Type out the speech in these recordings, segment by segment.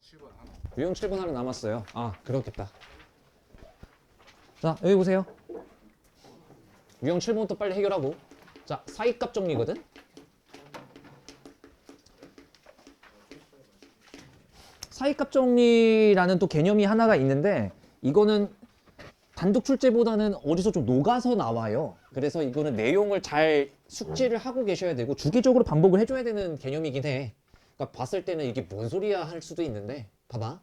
7번 하나. 유형 7번 하나 남았어요. 아, 그렇겠다. 자, 여기 보세요. 유형 7번부터 빨리 해결하고. 자, 사이값 정리거든? 사이값 정리라는 또 개념이 하나가 있는데 이거는 단독 출제보다는 어디서 좀 녹아서 나와요. 그래서 이거는 내용을 잘 숙지를 하고 계셔야 되고 주기적으로 반복을 해줘야 되는 개념이긴 해. 그러니까 봤을 때는 이게 뭔 소리야 할 수도 있는데 봐봐.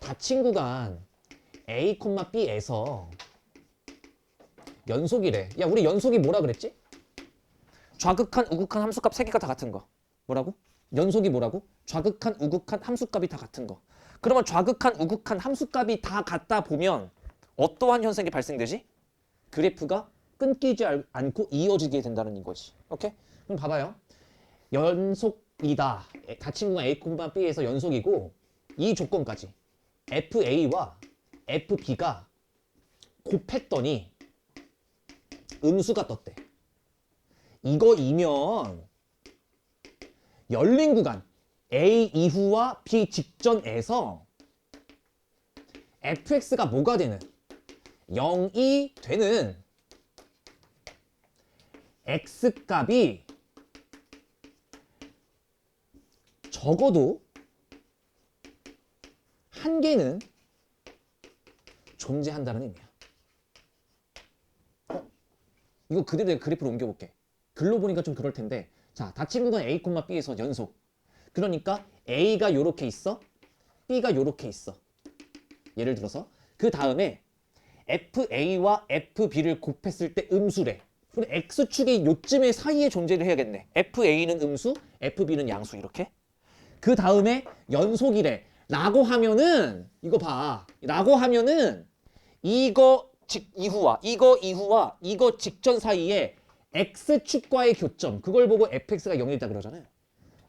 닫힌 구간 A, B에서 연속이래. 야, 우리 연속이 뭐라 그랬지? 좌극한, 우극한 함수값 3개가 다 같은 거. 뭐라고? 연속이 뭐라고? 좌극한, 우극한 함수값이 다 같은 거. 그러면 좌극한, 우극한 함수값이 다 같다 보면 어떠한 현상이 발생되지? 그래프가 끊기지 않고 이어지게 된다는 이거지. 오케이? 그럼 봐봐요. 연속이다. 닫힌 구간 A, B에서 연속이고 이 조건까지 FA와 FB가 곱했더니 음수가 떴대. 이거이면 열린 구간 A 이후와 B 직전에서 fx가 뭐가 되는 0이 되는 x값이 적어도 한 개는 존재한다는 의미야. 이거 그대로 내가 그래프로 옮겨볼게. 글로 보니까 좀 그럴 텐데, 자, 닫힌 구간 A, B에서 연속. 그러니까 A가 요렇게 있어, B가 요렇게 있어. 예를 들어서 그 다음에 FA와 FB를 곱했을 때 음수래. 그럼 X축이 요쯤에 사이에 존재를 해야겠네. FA는 음수, FB는 양수 이렇게. 그 다음에 연속이래. 라고 하면은 이거 봐. 라고 하면은 이거 이후와 이거 직전 사이에 X축과의 교점, 그걸 보고 fx가 0이다 그러잖아요.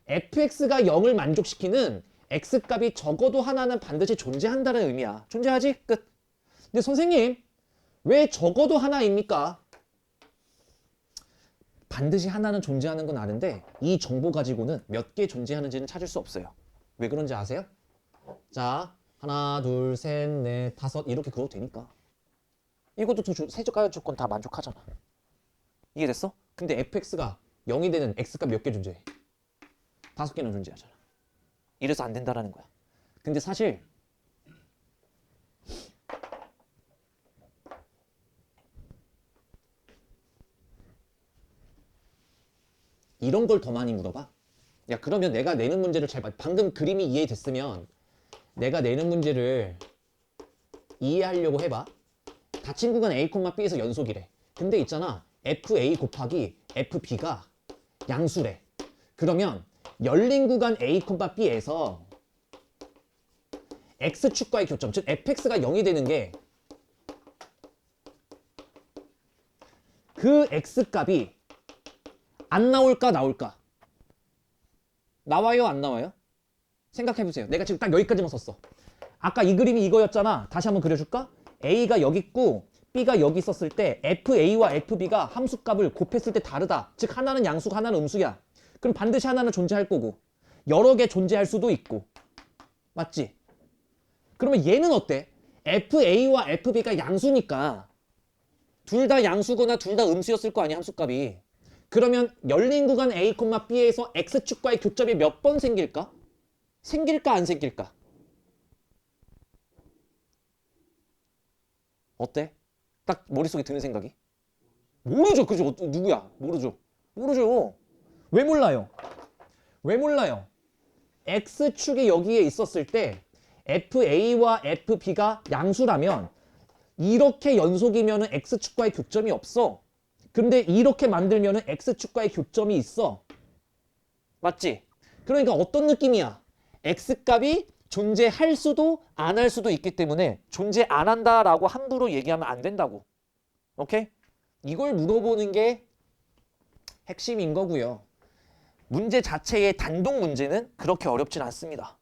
fx가 0을 만족시키는 x값이 적어도 하나는 반드시 존재한다는 의미야. 존재하지? 끝. 근데 선생님, 왜 적어도 하나입니까? 반드시 하나는 존재하는 건 아는데 이 정보 가지고는 몇 개 존재하는지는 찾을 수 없어요. 왜 그런지 아세요? 자, 하나, 둘, 셋, 넷, 다섯 이렇게 그어도 되니까. 이것도 세조가요 조건 다 만족하잖아. 이해됐어? 근데 fx가 0이 되는 x값 몇 개 존재해? 5개는 존재하잖아. 이래서 안 된다라는 거야. 근데 사실 이런 걸 더 많이 물어봐. 야, 그러면 내가 내는 문제를 잘 봐. 방금 그림이 이해됐으면 내가 내는 문제를 이해하려고 해봐. 닫힌 구간 A, B에서 연속이래. 근데 있잖아. FA 곱하기 FB가 양수래. 그러면 열린 구간 A, B에서 X축과의 교점, 즉 fx가 0이 되는 게 그 X값이 안 나올까 나올까? 나와요 안 나와요? 생각해보세요. 내가 지금 딱 여기까지만 썼어. 아까 이 그림이 이거였잖아. 다시 한번 그려줄까? A가 여기 있고 B가 여기 있었을 때 FA와 FB가 함수값을 곱했을 때 다르다. 즉 하나는 양수고 하나는 음수야. 그럼 반드시 하나는 존재할 거고 여러 개 존재할 수도 있고. 맞지? 그러면 얘는 어때? FA와 FB가 양수니까 둘 다 양수거나 둘 다 음수였을 거 아니야, 함수값이. 그러면 열린 구간 A, B에서 X축과의 교점이 몇 번 생길까? 생길까 안 생길까? 어때? 딱 머릿속에 드는 생각이? 모르죠. 그죠? 누구야? 모르죠. 모르죠. 왜 몰라요? 왜 몰라요? X축이 여기에 있었을 때 FA와 FB가 양수라면 이렇게 연속이면 X축과의 교점이 없어. 근데 이렇게 만들면 X축과의 교점이 있어. 맞지? 그러니까 어떤 느낌이야? X값이 존재할 수도 안 할 수도 있기 때문에 존재 안 한다라고 함부로 얘기하면 안 된다고. 오케이? 이걸 물어보는 게 핵심인 거고요. 문제 자체의 단독 문제는 그렇게 어렵진 않습니다.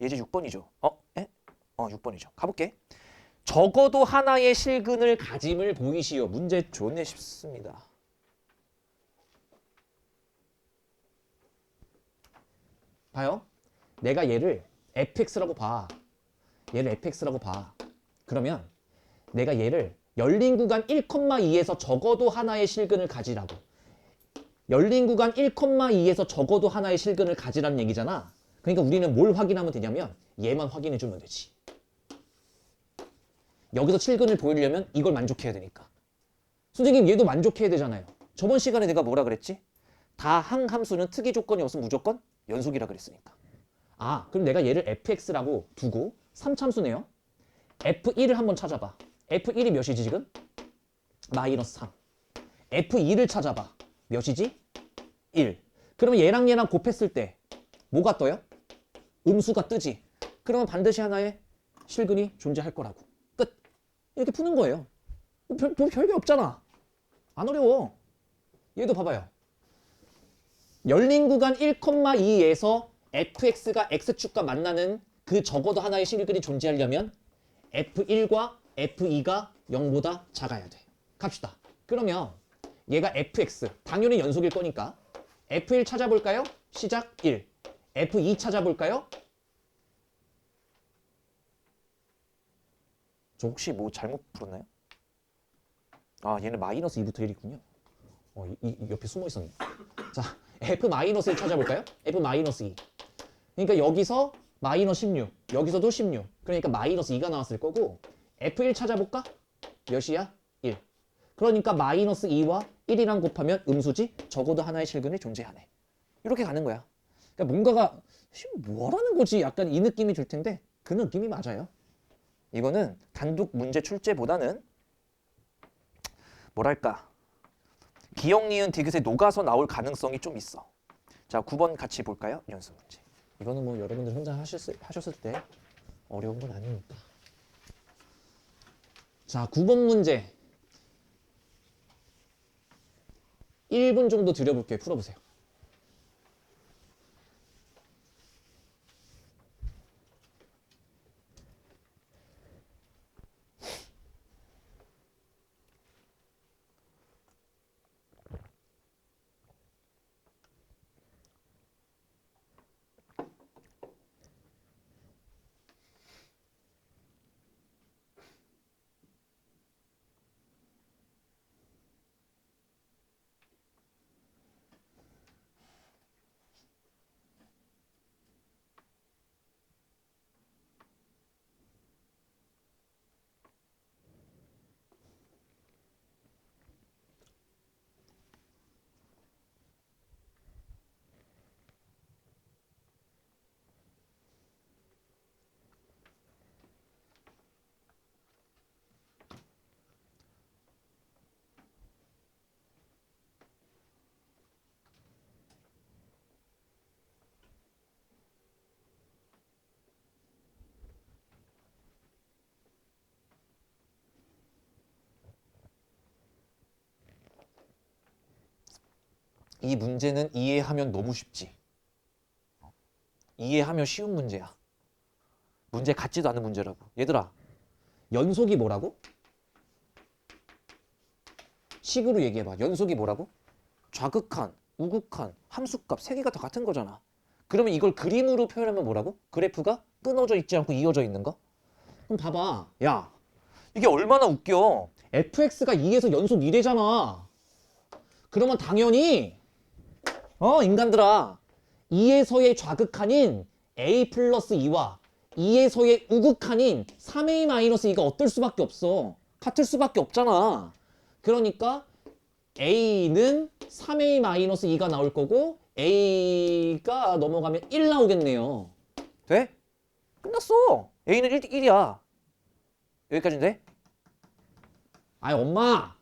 예제 6번이죠. 6번이죠. 가볼게. 적어도 하나의 실근을 가짐을 보이시오. 문제 존내 쉽습니다. 봐요. 내가 얘를 fx라고 봐. 얘를 fx라고 봐. 그러면 내가 얘를 열린 구간 1,2에서 적어도 하나의 실근을 가지라고. 열린 구간 1,2에서 적어도 하나의 실근을 가지라는 얘기잖아. 그러니까 우리는 뭘 확인하면 되냐면 얘만 확인해 주면 되지. 여기서 실근을 보이려면 이걸 만족해야 되니까. 선생님 얘도 만족해야 되잖아요. 저번 시간에 내가 뭐라 그랬지? 다항 함수는 특이 조건이 없으면 무조건 연속이라 그랬으니까. 아, 그럼 내가 얘를 fx라고 두고 3참수네요. f1을 한번 찾아봐. f1이 몇이지 지금? 마이너스 3. f2를 찾아봐. 몇이지? 1. 그러면 얘랑 얘랑 곱했을 때 뭐가 떠요? 음수가 뜨지. 그러면 반드시 하나의 실근이 존재할 거라고. 끝. 이렇게 푸는 거예요. 별게 없잖아. 안 어려워. 얘도 봐봐요. 열린 구간 1,2에서 fx가 x축과 만나는 그 적어도 하나의 실근이 존재하려면 f1과 f2가 0보다 작아야 돼. 갑시다. 그러면 얘가 fx, 당연히 연속일 거니까 f1 찾아볼까요? 시작 1. f2 찾아볼까요? 저 혹시 뭐 잘못 풀었나요? 아, 얘는 마이너스 2부터 1이군요. 이 옆에 숨어 있었네. 자, f-1 찾아볼까요? f-2. 그러니까 여기서 마이너스 16, 여기서도 16. 그러니까 마이너스 2가 나왔을 거고 f1 찾아볼까? 몇이야? 1. 그러니까 마이너스 2와 1이랑 곱하면 음수지? 적어도 하나의 실근이 존재하네. 이렇게 가는 거야. 그러니까 뭔가가 뭐라는 거지? 약간 이 느낌이 들 텐데 그 느낌이 맞아요. 이거는 단독 문제 출제보다는 뭐랄까 기억, 니은, 디귿에 녹아서 나올 가능성이 좀 있어. 자, 9번 같이 볼까요? 연습 문제. 이거는 뭐 여러분들 혼자 하셨을 때 어려운 건 아니니까. 자, 9번 문제 1분 정도 드려볼게요. 풀어보세요. 이 문제는 이해하면 너무 쉽지. 이해하면 쉬운 문제야. 문제 같지도 않은 문제라고. 얘들아, 연속이 뭐라고? 식으로 얘기해봐. 연속이 뭐라고? 좌극한, 우극한, 함수값 3개가 다 같은 거잖아. 그러면 이걸 그림으로 표현하면 뭐라고? 그래프가 끊어져 있지 않고 이어져 있는 거? 그럼 봐봐. 야, 이게 얼마나 웃겨. fx가 2에서 연속 2래잖아. 그러면 당연히 인간들아 2에서의 좌극한인 a 플러스 2와 2에서의 우극한인 3a 마이너스 2가 어떨 수밖에 없어. 같을 수밖에 없잖아. 그러니까 a는 3a 마이너스 2가 나올 거고 a가 넘어가면 1 나오겠네요. 돼? 끝났어. a는 1이야. 여기까지인데? 아니 엄마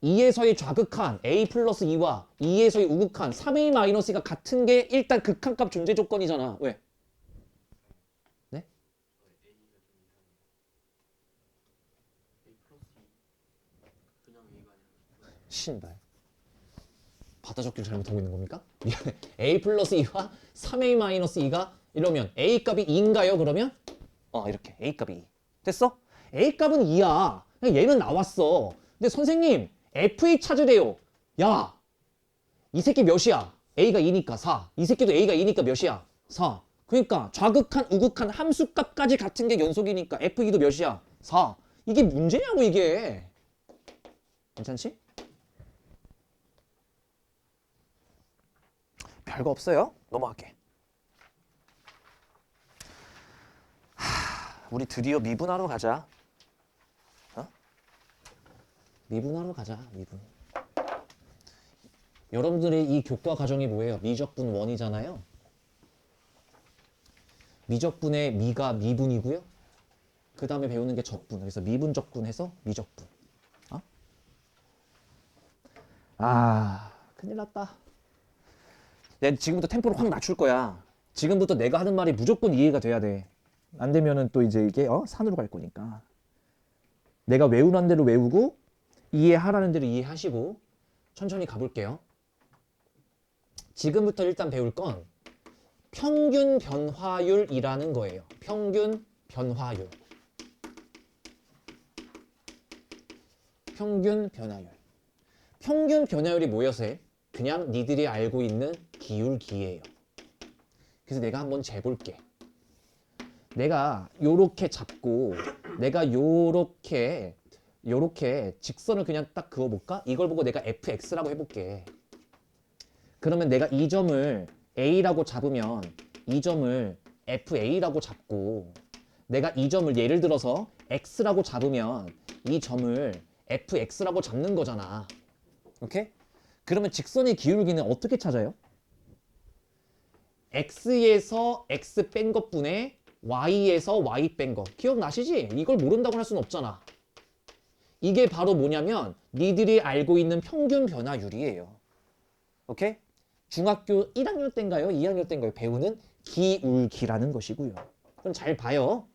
2에서의 좌극한 a 플러스 2와 2에서의 우극한 3a 마이너스 2가 같은 게 일단 극한값 존재 조건이잖아. 왜? 네? 신발. 받아 적기를 잘못하고 있는 겁니까? 미안해. a 플러스 2와 3a 마이너스 2가 이러면 a 값이 2인가요? 그러면? 이렇게 a 값이 2. 됐어? a 값은 2야. 그냥 얘는 나왔어. 근데 선생님 f2 찾으래요. 야, 이 새끼 몇이야? a가 2니까 4. 이 새끼도 a가 2니까 몇이야? 4. 그러니까 좌극한, 우극한 함수값까지 같은 게 연속이니까 F2도 몇이야? 4. 이게 문제냐고 이게. 괜찮지? 별거 없어요. 넘어갈게. 우리 드디어 미분하러 가자. 어? 미분하러 가자. 미분. 여러분들의 이 교과 과정이 뭐예요? 미적분 1이잖아요. 미적분의 미가 미분이고요. 그 다음에 배우는 게 적분. 그래서 미분적분해서 미적분. 어? 큰일 났다. 내가 지금부터 템포를 확 낮출 거야. 지금부터 내가 하는 말이 무조건 이해가 돼야 돼. 안 되면은 또 이제 이게 산으로 갈 거니까. 내가 외우는 대로 외우고 이해하라는 대로 이해하시고 천천히 가볼게요. 지금부터 일단 배울 건 평균 변화율이라는 거예요. 평균 변화율. 평균 변화율. 평균 변화율이 뭐여서 해? 그냥 니들이 알고 있는 기울기예요. 그래서 내가 한번 재볼게. 내가 요렇게 잡고 내가 요렇게 직선을 그냥 딱 그어볼까? 이걸 보고 내가 fx라고 해볼게. 그러면 내가 이 점을 a라고 잡으면 이 점을 fa라고 잡고 내가 이 점을 예를 들어서 x라고 잡으면 이 점을 fx라고 잡는 거잖아. 오케이? 그러면 직선의 기울기는 어떻게 찾아요? x에서 x 뺀 것분의 y에서 y 뺀 거. 기억나시지? 이걸 모른다고 할 수는 없잖아. 이게 바로 뭐냐면 니들이 알고 있는 평균 변화율이에요. 오케이? 중학교 1학년 때인가요? 2학년 때인가요? 배우는 기울기라는 것이고요. 그럼 잘 봐요.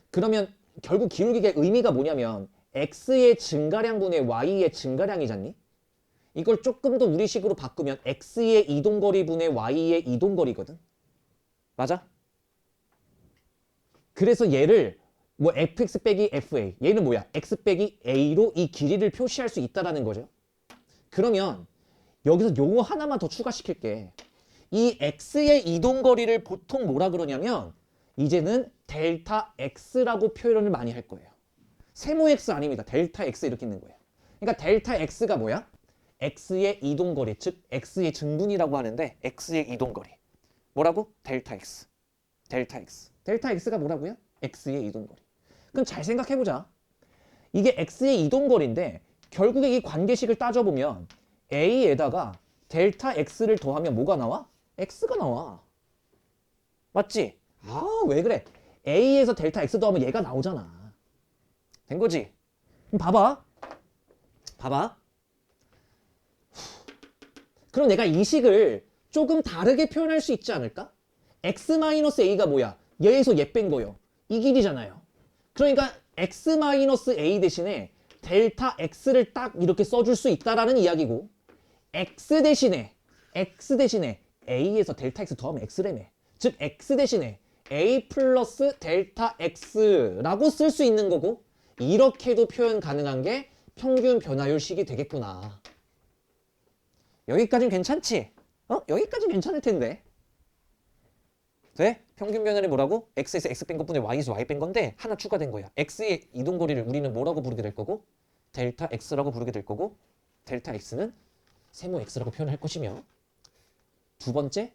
그러면 결국 기울기의 의미가 뭐냐면 x의 증가량분의 y의 증가량이잖니? 이걸 조금 더 우리식으로 바꾸면 x의 이동거리분의 y의 이동거리거든. 맞아? 그래서 얘를 뭐 fx 빼기 fa 얘는 뭐야? x 빼기 a로 이 길이를 표시할 수 있다는 거죠. 그러면 여기서 요거 하나만 더 추가시킬게. 이 x의 이동거리를 보통 뭐라 그러냐면 이제는 델타 x라고 표현을 많이 할 거예요. 세모 x 아닙니다. 델타 x 이렇게 있는 거예요. 그러니까 델타 x가 뭐야? x의 이동거리, 즉 x의 증분이라고 하는데 x의 이동거리. 뭐라고? 델타 x. 델타 x. 델타 x가 뭐라고요? x의 이동거리. 그럼 잘 생각해보자. 이게 x의 이동거리인데 결국에 이 관계식을 따져보면 a에다가 델타 x를 더하면 뭐가 나와? x가 나와. 맞지? 왜 그래? a에서 델타 x 더하면 얘가 나오잖아. 된 거지? 그럼 봐봐. 그럼 내가 이 식을 조금 다르게 표현할 수 있지 않을까? x-a가 뭐야? 얘에서 얘 뺀 거요. 이 길이잖아요. 그러니까 x-a 대신에 델타 x를 딱 이렇게 써줄 수 있다라는 이야기고 x 대신에 a에서 델타 x 더하면 x라며. 즉 x 대신에 a 플러스 델타 x라고 쓸 수 있는 거고 이렇게도 표현 가능한 게 평균 변화율식이 되겠구나. 여기까지는 괜찮지? 여기까지는 괜찮을 텐데. 돼? 평균 변화율이 뭐라고? x에서 x 뺀 것분에 y에서 y 뺀 건데 하나 추가된 거야. x의 이동거리를 우리는 뭐라고 부르게 될 거고 델타 x라고 부르게 될 거고 델타 x는 세모 x라고 표현할 것이며 두 번째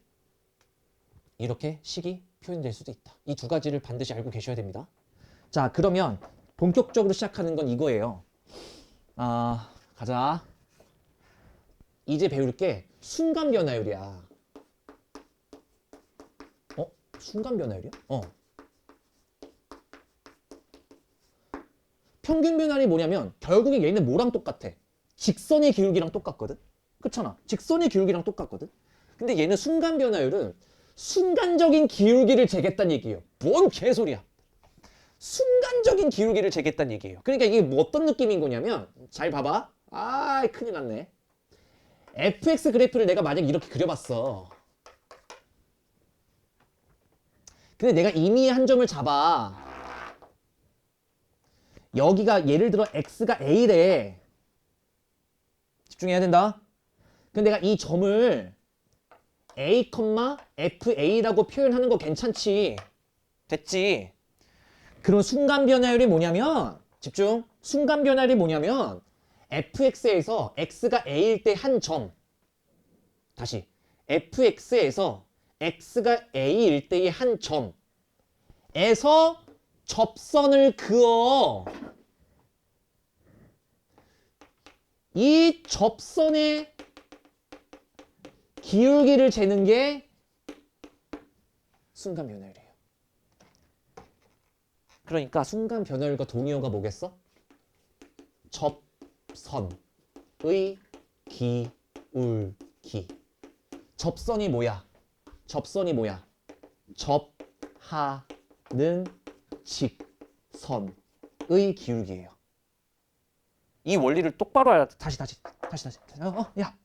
이렇게 식이 표현될 수도 있다. 이 두 가지를 반드시 알고 계셔야 됩니다. 자, 그러면 본격적으로 시작하는 건 이거예요. 가자. 이제 배울 게 순간 변화율이야. 순간 변화율이야? 평균 변화율이 뭐냐면 결국에 얘는 뭐랑 똑같아? 직선의 기울기랑 똑같거든? 그렇잖아. 직선의 기울기랑 똑같거든? 근데 얘는 순간 변화율은 순간적인 기울기를 재겠다는 얘기예요. 뭔 개소리야. 순간적인 기울기를 재겠다는 얘기예요. 그러니까 이게 뭐 어떤 느낌인 거냐면 잘 봐봐. 큰일 났네. fx 그래프를 내가 만약 이렇게 그려봤어. 근데 내가 이미 한 점을 잡아. 여기가 예를 들어 x가 a래. 집중해야 된다. 근데 내가 이 점을 a, fa라고 표현하는 거 괜찮지? 됐지? 그럼 순간 변화율이 뭐냐면 집중. 순간 변화율이 뭐냐면 fx에서 x가 a일 때 한 점. 다시. fx에서 x가 a일 때의 한 점에서 접선을 그어. 이 접선의 기울기를 재는 게 순간 변화율이에요. 그러니까 순간 변화율과 동의어가 뭐겠어? 접선의 기울기. 접선이 뭐야? 접선이 뭐야? 접하는 직선의 기울기예요. 이 원리를 똑바로 알아. 다시. 야.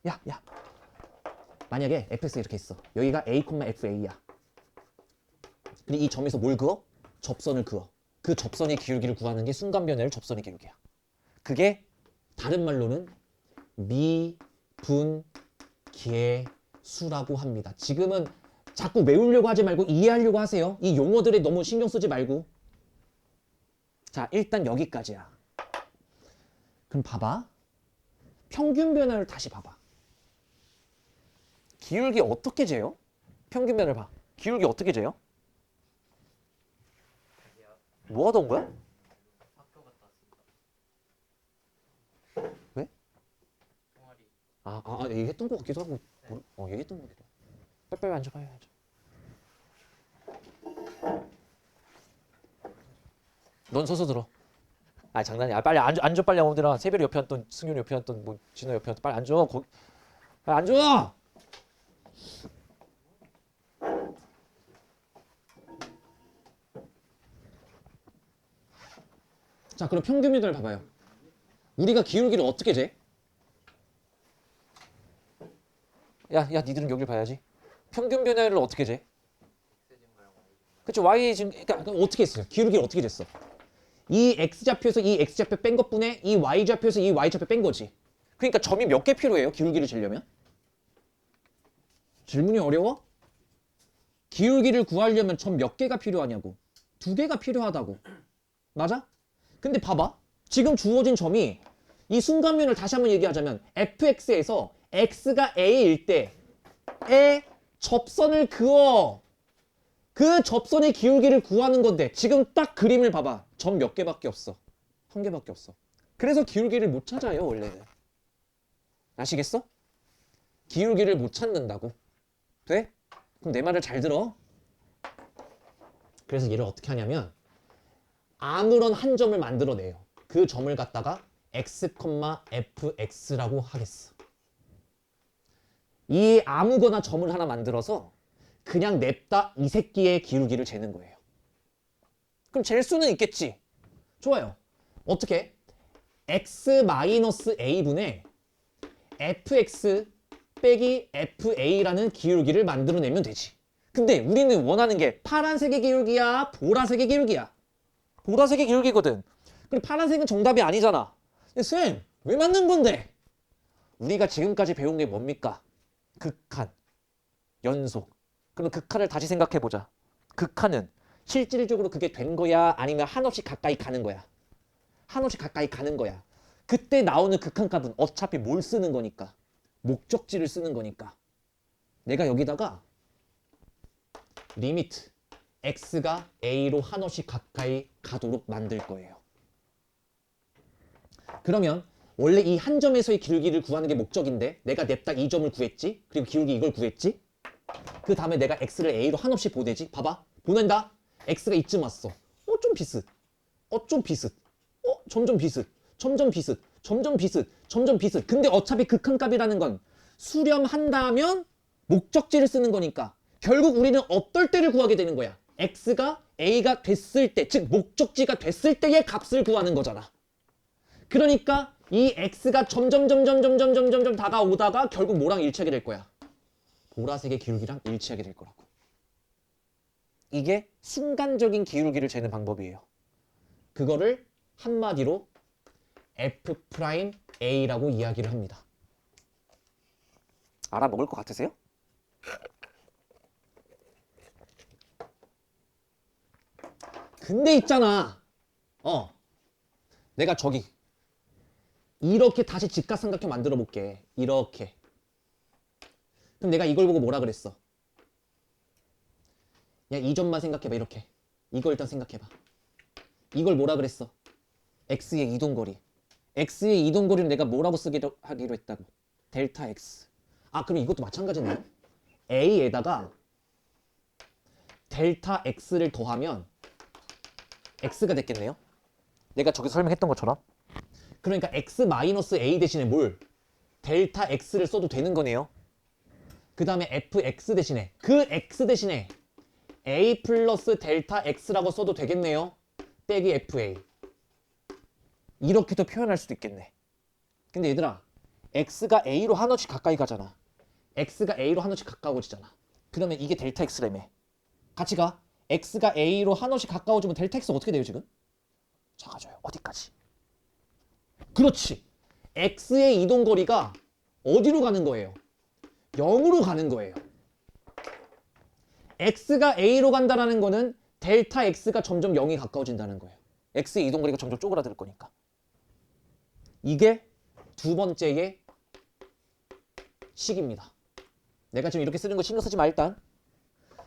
만약에 fx가 이렇게 있어. 여기가 a, fa야. 근데 이 점에서 뭘 그어? 접선을 그어. 그 접선의 기울기를 구하는 게 순간 변화율 접선의 기울기야. 그게 다른 말로는 미분계수라고 합니다. 지금은 자꾸 외우려고 하지 말고 이해하려고 하세요. 이 용어들에 너무 신경 쓰지 말고. 자, 일단 여기까지야. 그럼 봐봐. 평균 변화를 다시 봐봐. 기울기 어떻게 재요? 평균 변화를 봐. 기울기 어떻게 재요? 뭐 하던 거야? 왜? 얘기했던 거 같기도 하고. 얘기했던 거 같기도 하고. 빨리 앉아. 넌 서서 들어. 장난이야. 빨리 앉아 빨리 아무데나. 세별이 옆에 앉던, 승윤이 옆에 앉던, 뭐 진호 옆에 앉던. 빨리 앉아. 빨리 앉아. 자, 그럼 평균 변화를 봐봐요. 우리가 기울기를 어떻게 재? 야, 니들은 여길 봐야지. 평균 변화율을 어떻게 재? 그쵸, y 지금 그러니까 어떻게 했어요? 기울기를 어떻게 쟀어? 이 x좌표에서 이 x좌표 뺀 것분에 이 y좌표에서 이 y좌표 뺀 거지. 그러니까 점이 몇 개 필요해요? 기울기를 재려면? 질문이 어려워? 기울기를 구하려면 점 몇 개가 필요하냐고. 2개가 필요하다고. 맞아? 근데 봐봐. 지금 주어진 점이 이 순간면을 다시 한번 얘기하자면 fx에서 x가 a일 때의 접선을 그어. 그 접선의 기울기를 구하는 건데 지금 딱 그림을 봐봐. 점 몇 개밖에 없어. 1개밖에 없어. 그래서 기울기를 못 찾아요, 원래는. 아시겠어? 기울기를 못 찾는다고. 돼? 그럼 내 말을 잘 들어. 그래서 얘를 어떻게 하냐면 아무런 한 점을 만들어내요. 그 점을 갖다가 x, fx라고 하겠어. 이 아무거나 점을 하나 만들어서 그냥 냅다 이 새끼의 기울기를 재는 거예요. 그럼 잴 수는 있겠지. 좋아요. 어떻게? x-a분의 fx 빼기 fa라는 기울기를 만들어내면 되지. 근데 우리는 원하는 게 파란색의 기울기야, 보라색의 기울기야. 보라색의 기울기거든. 근데 파란색은 정답이 아니잖아. 쌤, 왜 맞는 건데? 우리가 지금까지 배운 게 뭡니까? 극한, 연속. 그럼 극한을 다시 생각해보자. 극한은 실질적으로 그게 된 거야? 아니면 한없이 가까이 가는 거야? 한없이 가까이 가는 거야. 그때 나오는 극한값은 어차피 뭘 쓰는 거니까? 목적지를 쓰는 거니까. 내가 여기다가 리미트 x가 a로 한없이 가까이 가도록 만들 거예요. 그러면 원래 이 한 점에서의 기울기를 구하는 게 목적인데 내가 냅다 이 점을 구했지? 그리고 기울기 이걸 구했지? 그 다음에 내가 x를 a로 한없이 보내지? 봐봐. 보낸다. x가 이쯤 왔어. 좀 비슷. 좀 비슷. 점점 비슷. 점점 비슷. 점점 비슷. 점점 비슷. 근데 어차피 극한값이라는 건 수렴한다면 목적지를 쓰는 거니까 결국 우리는 어떨 때를 구하게 되는 거야. x가 a가 됐을 때, 즉 목적지가 됐을 때의 값을 구하는 거잖아. 그러니까 이 x가 점점 다가오다가 결국 뭐랑 일치하게 될 거야? 보라색의 기울기랑 일치하게 될 거라고. 이게 순간적인 기울기를 재는 방법이에요. 그거를 한마디로 F'A라고 이야기를 합니다. 알아먹을 것 같으세요? 근데 있잖아. 내가 저기 이렇게 다시 직각삼각형 만들어 볼게. 이렇게. 그럼 내가 이걸 보고 뭐라 그랬어? 야, 이 점만 생각해봐. 이렇게. 이거 일단 생각해봐. 이걸 뭐라 그랬어? x의 이동거리. x의 이동거리를 내가 뭐라고 하기로 했다고? 델타 x. 아, 그럼 이것도 마찬가지네. a에다가 델타 x를 더하면 x가 됐겠네요. 내가 저기서 설명했던 것처럼. 그러니까 x-a 대신에 뭘? 델타 x를 써도 되는 거네요. 그 다음에 fx 대신에 그 x 대신에 a 플러스 델타 x라고 써도 되겠네요. 빼기 fa. 이렇게도 표현할 수도 있겠네. 근데 얘들아, x가 a로 한원씩 가까이 가잖아. x가 a로 한원씩 가까워지잖아. 그러면 이게 델타 x라며. 같이 가. x가 a로 한원씩 가까워지면 델타 x 어떻게 돼요 지금? 작아져요. 어디까지? 그렇지. x의 이동거리가 어디로 가는 거예요? 0으로 가는 거예요. x가 a로 간다는 거는 델타 x가 점점 0이 가까워진다는 거예요. x의 이동거리가 점점 쪼그라들 거니까. 이게 두 번째의 식입니다. 내가 지금 이렇게 쓰는 거 신경 쓰지 마 일단.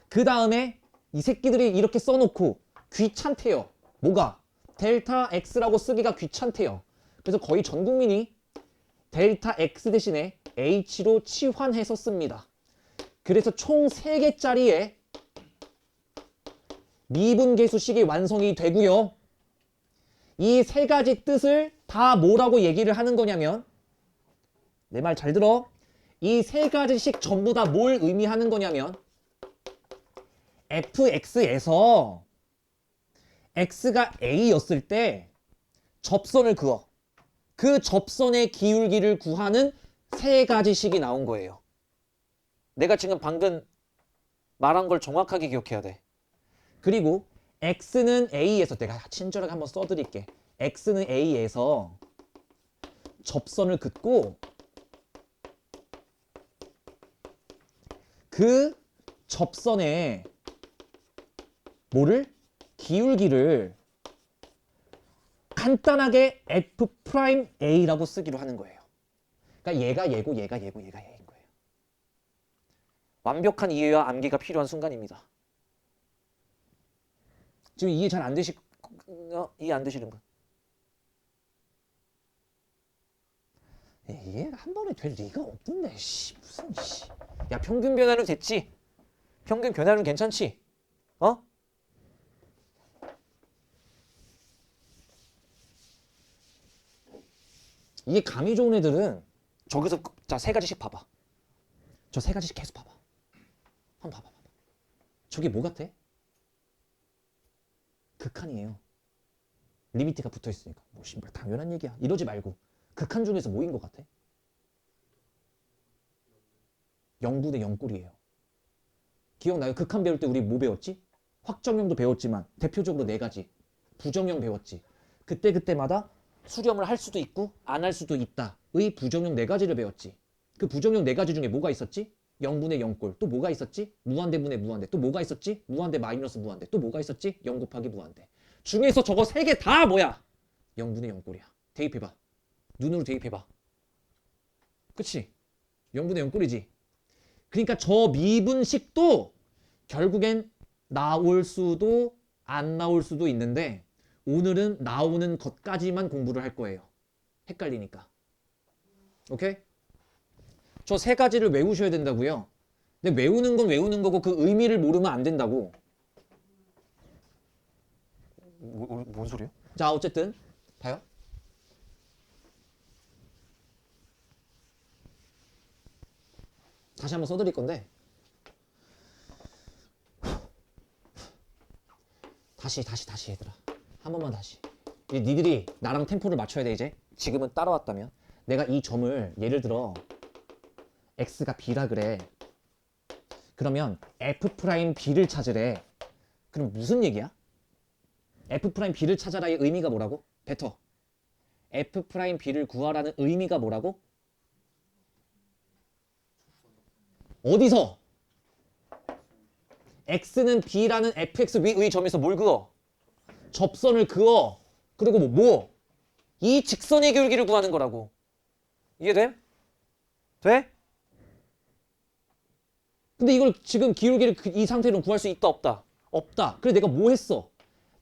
그 다음에 이 새끼들이 이렇게 써놓고 귀찮대요. 뭐가? 델타 x라고 쓰기가 귀찮대요. 그래서 거의 전 국민이 델타 x 대신에 h로 치환해서 씁니다. 그래서 총 3개짜리의 미분계수식이 완성이 되고요. 이 3가지 뜻을 다 뭐라고 얘기를 하는 거냐면, 내 말 잘 들어. 이 3가지씩 전부 다 뭘 의미하는 거냐면, fx에서 x가 a였을 때 접선을 그어. 그 접선의 기울기를 구하는 3가지식이 나온 거예요. 내가 지금 방금 말한 걸 정확하게 기억해야 돼. 그리고 x는 a에서, 내가 친절하게 한번 써드릴게. x는 a에서 접선을 긋고 그 접선에 뭐를? 기울기를 간단하게 f'a라고 쓰기로 하는 거예요. 그러니까 얘가 얘고 얘가 얘고 얘가 얘인 거예요. 완벽한 이해와 암기가 필요한 순간입니다. 지금 이해 잘 안 이해 안 되시는 분? 이해가 한 번에 될 리가 없는데, 무슨, 야, 평균 변화는 됐지? 평균 변화는 괜찮지? 이게 감이 좋은 애들은 저기서 자 3가지씩 봐봐. 저 3가지씩 계속 봐봐. 한번 봐봐. 저게 뭐 같아? 극한이에요. 리미트가 붙어 있으니까. 뭐 신발 당연한 얘기야. 이러지 말고 극한 중에서 뭐인 것 같아? 0분의 0꼴이에요. 기억나요? 극한 배울 때 우리 뭐 배웠지? 확정형도 배웠지만 대표적으로 4가지. 부정형 배웠지. 그때마다 수렴을 할 수도 있고 안 할 수도 있다의 부정형 4가지를 배웠지. 그 부정형 4가지 중에 뭐가 있었지? 0분의 0꼴. 또 뭐가 있었지? 무한대분의 무한대. 또 뭐가 있었지? 무한대 마이너스 무한대. 또 뭐가 있었지? 0 곱하기 무한대. 중에서 저거 3개 다 뭐야? 0분의 0꼴이야. 대입해봐. 눈으로 대입해봐. 그치? 0분의 0꼴이지. 그러니까 저 미분식도 결국엔 나올 수도 안 나올 수도 있는데 오늘은 나오는 것까지만 공부를 할 거예요. 헷갈리니까. 오케이? 저 3가지를 외우셔야 된다고요. 근데 외우는 건 외우는 거고 그 의미를 모르면 안 된다고. 뭔 소리야? 자, 어쨌든 봐요. 다시 한번 써드릴 건데 다시 얘들아. 한 번만 다시. 니들이 나랑 템포를 맞춰야 돼 이제. 지금은 따라왔다면 내가 이 점을 예를 들어 x가 b라 그래. 그러면 f'b를 찾으래. 그럼 무슨 얘기야? f'b를 찾아라의 의미가 뭐라고? 뱉어. f'b를 구하라는 의미가 뭐라고? 어디서? x는 b라는 fx 위의 점에서 뭘 그어? 접선을 그어. 그리고 뭐? 이 직선의 기울기를 구하는 거라고. 이해돼? 돼? 근데 이걸 지금 기울기를 이 상태로 구할 수 있다 없다? 없다. 그래 내가 뭐 했어?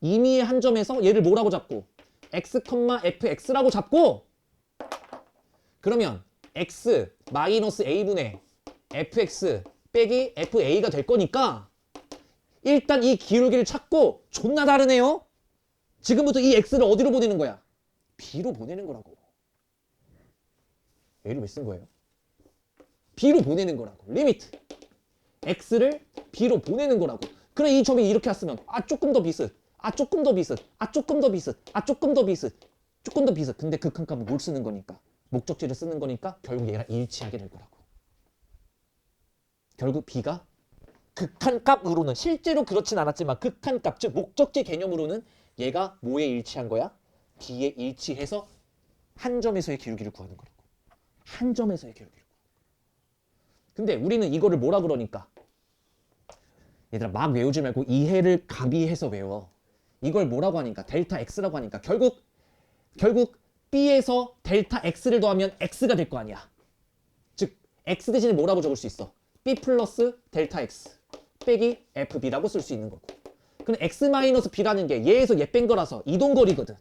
임의의 한 점에서 얘를 뭐라고 잡고? x, fx라고 잡고 그러면 x 마이너스 a분의 fx 빼기 fa가 될 거니까 일단 이 기울기를 찾고 존나 다르네요. 지금부터 이 x를 어디로 보내는 거야? b로 보내는 거라고. a를 왜 쓴 거예요? b로 보내는 거라고. 리미트. x를 b로 보내는 거라고. 그래 이 점이 이렇게 왔으면 조금 더 비슷. 조금 더 비슷. 조금 더 비슷. 조금 더 비슷. 조금 더 비슷. 근데 극한값은 뭘 쓰는 거니까? 목적지를 쓰는 거니까 결국 얘랑 일치하게 될 거라고. 결국 b가 극한값으로는 실제로 그렇진 않았지만 극한값 즉 목적지 개념으로는 얘가 뭐에 일치한 거야? b에 일치해서 한 점에서의 기울기를 구하는 거라고. 한 점에서의 기울기를 구하는 거야. 근데 우리는 이거를 뭐라 그러니까 얘들아 막 외우지 말고 이해를 가미해서 외워. 이걸 뭐라고 하니까 델타 x라고 하니까 결국 b에서 델타 x를 더하면 x가 될 거 아니야. 즉 x 대신에 뭐라고 적을 수 있어? b 플러스 델타 x 빼기 fb라고 쓸 수 있는 거고. 그럼 x 마이너스 b라는 게 얘에서 얘 뺀 거라서 이동거리거든.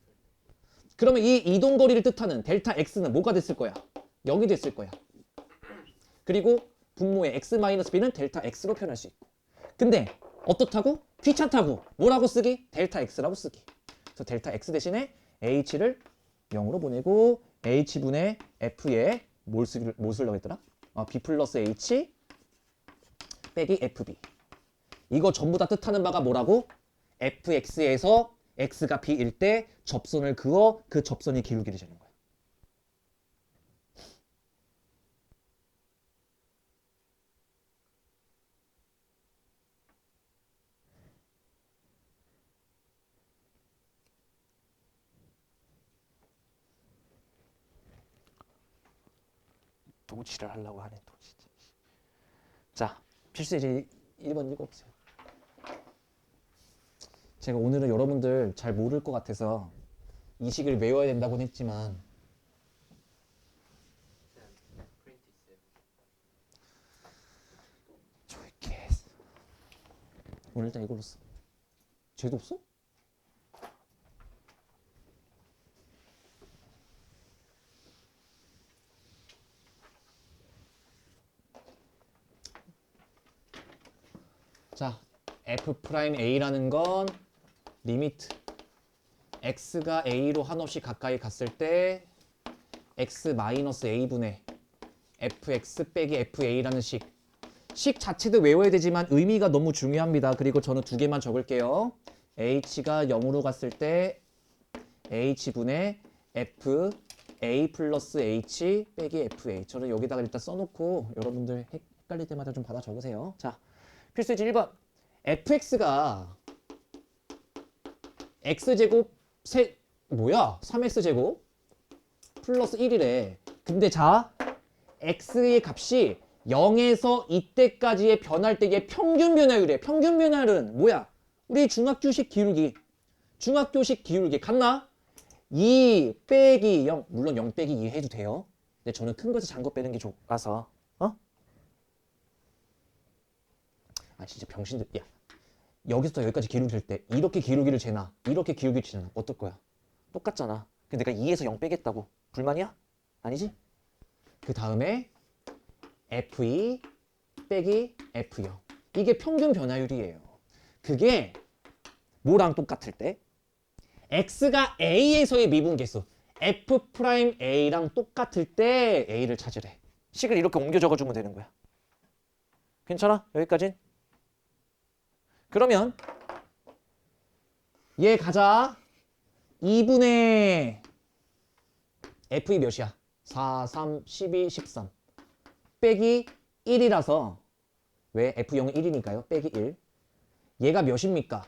그러면 이 이동거리를 뜻하는 델타 x는 뭐가 됐을 거야? 0이 됐을 거야. 그리고 분모의 x 마이너스 b는 델타 x로 표현할 수 있고. 근데 어떻다고? 귀찮다고. 뭐라고 쓰기? 델타 x라고 쓰기. 그래서 델타 x 대신에 h를 0으로 보내고 h분의 f에 뭘 쓰려고 했더라? b 플러스 h 빼기 fb. 이거 전부 다 뜻하는 바가 뭐라고? fx에서 x가 b일 때 접선을 그어 그 접선이 기울기를 재는 거야. 도지를 하려고 하네 또 진짜. 자, 필수예제 1번 읽어보세요. 제가 오늘은 여러분들 잘 모를 것 같아서 이 식을 외워야 된다고는 했지만 저렇게 오늘 일단 이걸로 써. 죄도 없어? 자, f'A라는 건 리미트 x가 a로 한없이 가까이 갔을 때 x 마이너스 a분의 fx 빼기 fa라는 식 자체도 외워야 되지만 의미가 너무 중요합니다. 그리고 저는 두 개만 적을게요. h가 0으로 갔을 때 h분의 f a 플러스 h 빼기 fa. 저는 여기다가 일단 써놓고 여러분들 헷갈릴 때마다 좀 받아 적으세요. 자, 필수지 1번. fx가 x제곱 3x제곱 플러스 1이래. 근데 자, x의 값이 0에서 이때까지의 변할 때의 평균 변화율이래. 평균 변화율은 뭐야? 우리 중학교식 기울기. 중학교식 기울기 같나? 2 빼기 0. 물론 0 빼기 2 해도 돼요. 근데 저는 큰 것에서 작은 거 빼는 게 좋아서. 진짜 병신들. 야, 여기서부터 여기까지 기울기 될 때 이렇게 기울기를 재나 이렇게 기울기를 재나 어떨 거야? 똑같잖아. 근데 내가 2에서 0 빼겠다고. 불만이야? 아니지? 그 다음에 F2 빼기 F0. 이게 평균 변화율이에요. 그게 뭐랑 똑같을 때? X가 A에서의 미분계수 F'A랑 똑같을 때 A를 찾으래. 식을 이렇게 옮겨 적어주면 되는 거야. 괜찮아? 여기까진? 그러면 얘 가자. 2분의 F2 몇이야? 4, 3, 12, 13 빼기 1이라서 왜? F0은 1이니까요. 빼기 1. 얘가 몇입니까?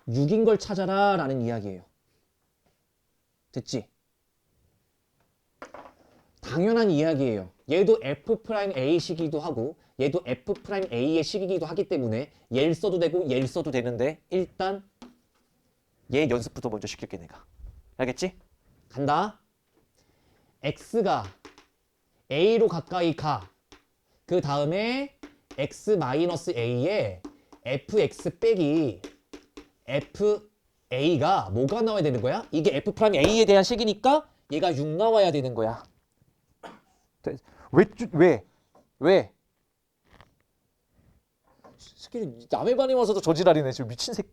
6인 걸 찾아라 라는 이야기예요. 됐지? 당연한 이야기예요. 얘도 F'A시기도 하고 얘도 F'A의 식이기도 하기 때문에 얘를 써도 되고 얘를 써도 되는데 일단 얘 연습부터 먼저 시킬게 내가. 알겠지? 간다. x가 a로 가까이 가. 그 다음에 x-a에 fx 빼기 fa가 뭐가 나와야 되는 거야? 이게 f'a에 대한 식이니까 얘가 6 나와야 되는 거야. 왜? 새끼는 남의 반에 와서도 저지랄이네 지금 미친 새끼.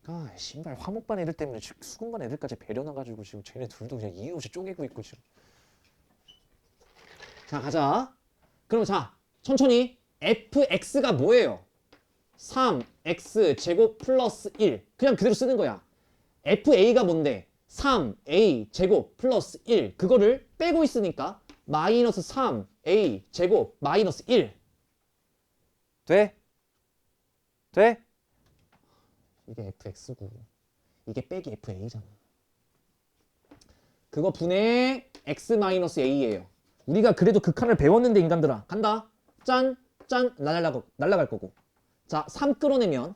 아, 신발 화목반 애들 때문에 지금 수군반 애들까지 배려나가지고 지금 쟤네 둘도 그냥 이유 없이 쪼개고 있고 지금. 자, 가자. 그럼 자, 천천히. fx가 뭐예요? 3x 제곱 플러스 1. 그냥 그대로 쓰는 거야. fa가 뭔데? 3a 제곱 플러스 1. 그거를 빼고 있으니까 마이너스 3a 제곱 마이너스 1. 돼? 이게 fx고 이게 빼기 fa잖아. 그거 분의 x-a예요. 우리가 그래도 극한을 배웠는데 인간들아. 간다. 짠 날라갈 거고. 자, 3 끌어내면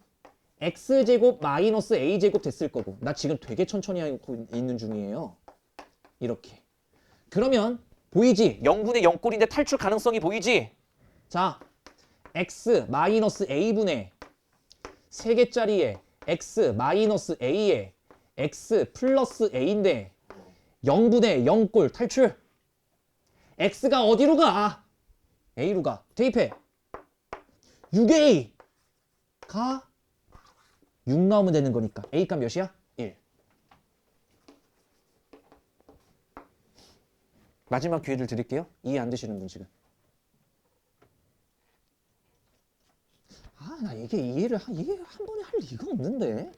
x제곱 마이너스 a제곱 됐을 거고. 나 지금 되게 천천히 하고 있는 중이에요. 이렇게. 그러면 보이지? 0분의 0꼴인데 탈출 가능성이 보이지? 자, x 마이너스 a분의 3개짜리에 x 마이너스 a에 x 플러스 a인데 0분의 0꼴 탈출. x가 어디로 가? a로 가. 대입해. 6a 가 6 나오면 되는 거니까 a 값 몇이야? 1. 마지막 기회를 드릴게요. 이해 안 되시는 분 지금. 아, 나 이게 이해를 한 번에 할 리가 없는데.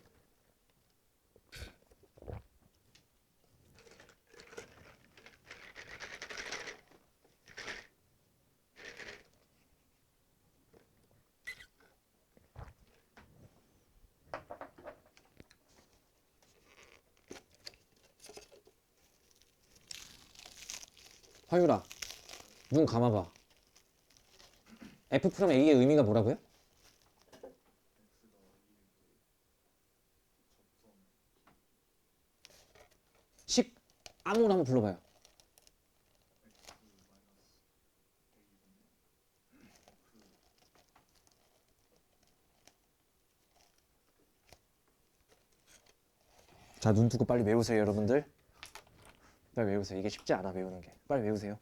화유라, 눈 감아봐. F'A의 의미가 뭐라고요? 식 아무나 한번 불러봐요. 자, 눈 뜨고 빨리 외우세요, 여러분들. 빨리 외우세요. 이게 쉽지 않아, 외우는 게. 빨리 외우세요.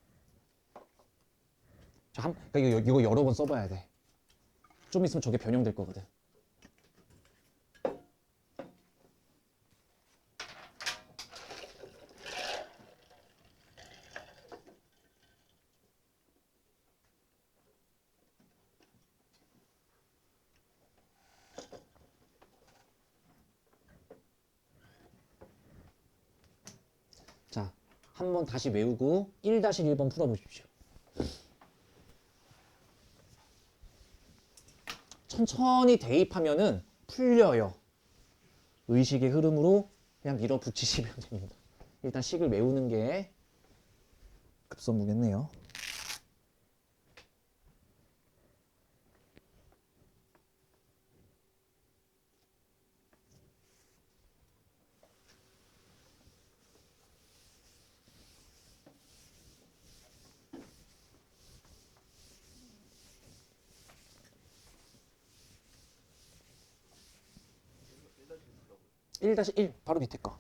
자, 그러니까 이거 여러 번 써봐야 돼. 좀 있으면 저게 변형될 거거든. 자, 한번 다시 외우고 1-1번 풀어보십시오. 천천히 대입하면은 풀려요. 의식의 흐름으로 그냥 밀어붙이시면 됩니다. 일단 식을 외우는 게 급선무겠네요. (1-1) 바로 밑에 거.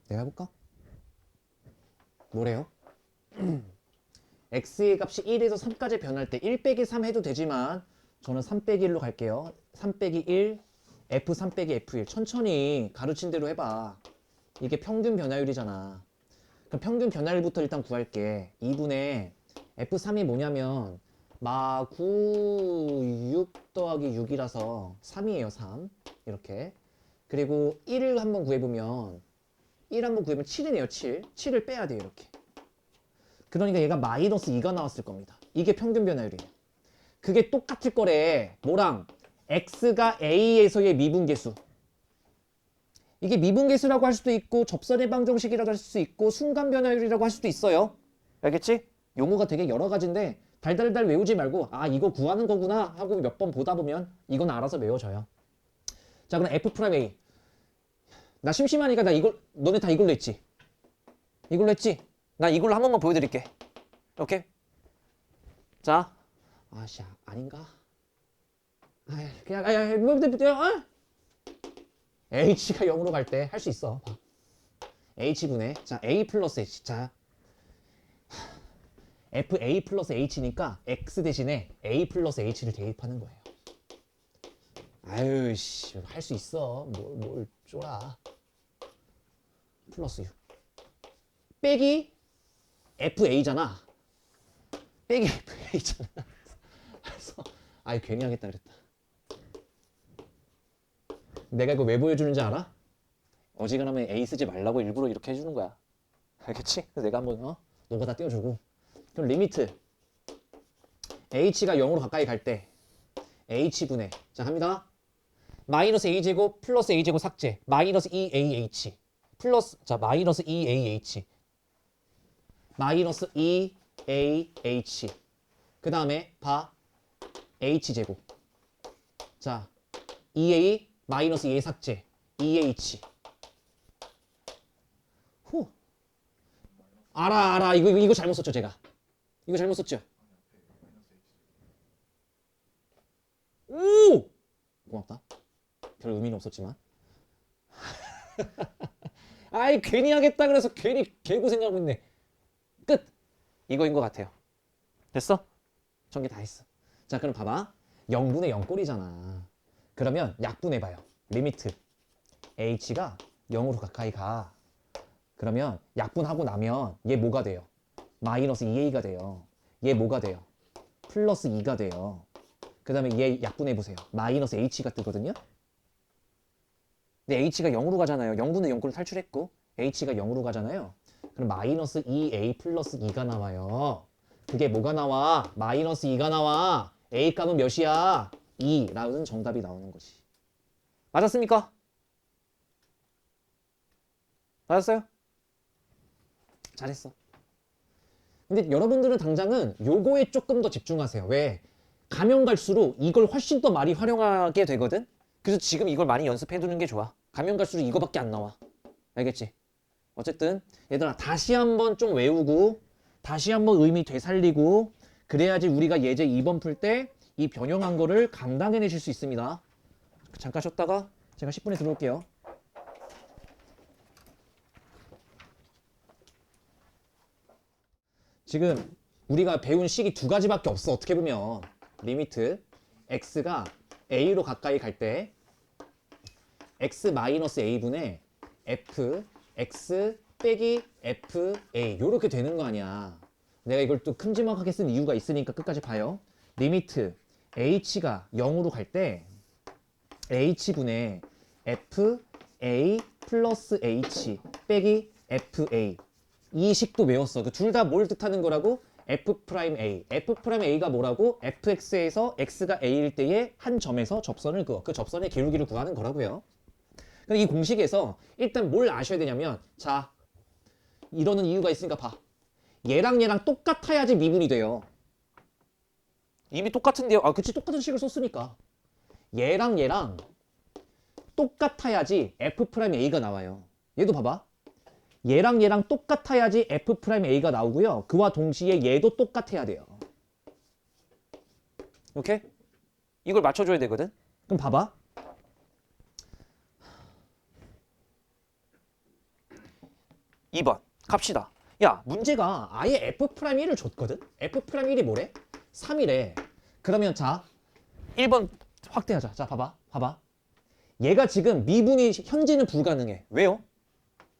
내가 해볼까? 뭐래요? x의 값이 1에서 3까지 변할 때 1 빼기 3 해도 되지만 저는 3 빼기 1로 갈게요. 3 빼기 1, f3 빼기 f1. 천천히 가르친 대로 해봐. 이게 평균 변화율이잖아. 그럼 평균 변화율부터 일단 구할게. 2분의 f3이 뭐냐면 마구 6 더하기 6이라서 3이에요. 3 이렇게. 그리고 1을 한번 구해보면 1 한번 구해보면 7이네요. 7. 7을 빼야 돼요. 이렇게. 그러니까 얘가 마이너스 2가 나왔을 겁니다. 이게 평균 변화율이에요. 그게 똑같을 거래. 뭐랑? x가 a에서의 미분계수. 이게 미분계수라고 할 수도 있고 접선의 방정식이라고 할 수도 있고 순간 변화율이라고 할 수도 있어요. 알겠지? 용어가 되게 여러 가지인데 달달달 외우지 말고 아 이거 구하는 거구나 하고 몇 번 보다 보면 이건 알아서 외워져요. 자 그럼 f'(a) 나 심심하니까 나 이걸 너네 다 이걸로 했지? 이걸로 했지? 나 이걸로 한 번만 보여드릴게. 오케이? 자 아씨 아닌가? 그냥 뭐 h가 0으로 갈 때 할 수 있어. 봐. h분의 자 a 플러스 h 자 fa 플러스 h니까 x 대신에 a 플러스 h를 대입하는 거예요. 아유 씨 할 수 있어. 뭘 쫄아. 플러스 6 빼기 fa잖아. 빼기 fa잖아. 그래서 아이 괜히 하겠다 그랬다. 내가 이거 왜 보여주는지 알아? 어지간하면 A 쓰지 말라고 일부러 이렇게 해주는 거야. 알겠지? 그래서 내가 한번 너가 다 띄워주고 그럼 리미트 h가 0으로 가까이 갈 때 h분의 자 갑니다. 마이너스 a제곱 플러스 a제곱 삭제 마이너스 2ah 플러스 자 마이너스 2ah 마이너스 2ah 그 다음에 바 h제곱 자 2a 마이너스 2a 삭제 2h 후 알아 이거 잘못 썼죠 제가 이거 잘못 썼죠 오 고맙다 별 의미는 없었지만 아이 괜히 하겠다 그래서 괜히 개고생하고 있네 끝 이거인 것 같아요 됐어? 전개 다 했어 자 그럼 봐봐 0분의 0꼴이잖아 그러면 약분해봐요 리미트 h가 0으로 가까이 가 그러면 약분하고 나면 얘 뭐가 돼요? 마이너스 2a가 돼요 얘 뭐가 돼요? 플러스 2가 돼요 그 다음에 얘 약분해보세요 마이너스 h가 뜨거든요 근데 h가 0으로 가잖아요 0분의 0꼴을 탈출했고 h가 0으로 가잖아요 그럼 마이너스 2a 플러스 2가 나와요 그게 뭐가 나와? 마이너스 2가 나와 a 값은 몇이야? 2라는 정답이 나오는 거지 맞았습니까? 맞았어요? 잘했어 근데 여러분들은 당장은 요거에 조금 더 집중하세요 왜? 가면 갈수록 이걸 훨씬 더 많이 활용하게 되거든 그래서 지금 이걸 많이 연습해 두는 게 좋아 가면 갈수록 이거밖에 안 나와 알겠지? 어쨌든 얘들아 다시 한번 좀 외우고 다시 한번 의미 되살리고 그래야지 우리가 예제 2번 풀 때 이 변형한 거를 감당해내실 수 있습니다 잠깐 쉬었다가 제가 10분에 들어올게요 지금 우리가 배운 식이 두 가지밖에 없어 어떻게 보면 리미트 x가 a로 가까이 갈 때 x-a분의 f x 빼기 fa 요렇게 되는 거 아니야 내가 이걸 또 큼지막하게 쓴 이유가 있으니까 끝까지 봐요 리미트 h가 0으로 갈 때 h분의 fa 플러스 h 빼기 fa 이 식도 외웠어. 그 둘 다 뭘 뜻하는 거라고? F'A. F'A가 뭐라고? fx에서 x가 a일 때의 한 점에서 접선을 그어. 그 접선의 기울기를 구하는 거라고요. 그럼 이 공식에서 일단 뭘 아셔야 되냐면 자, 이러는 이유가 있으니까 봐. 얘랑 똑같아야지 미분이 돼요. 이미 똑같은데요. 아, 그치. 똑같은 식을 썼으니까. 얘랑 똑같아야지 F'A가 나와요. 얘도 봐봐. 얘랑 똑같아야지 F'A가 나오고요. 그와 동시에 얘도 똑같아야 돼요. 오케이? 이걸 맞춰줘야 되거든? 그럼 봐봐. 2번. 갑시다. 야, 문제가 아예 F'1을 줬거든? F'1이 뭐래? 3이래. 그러면 자, 1번 확대하자. 자, 봐봐. 얘가 지금 미분이 현재는 불가능해. 왜요?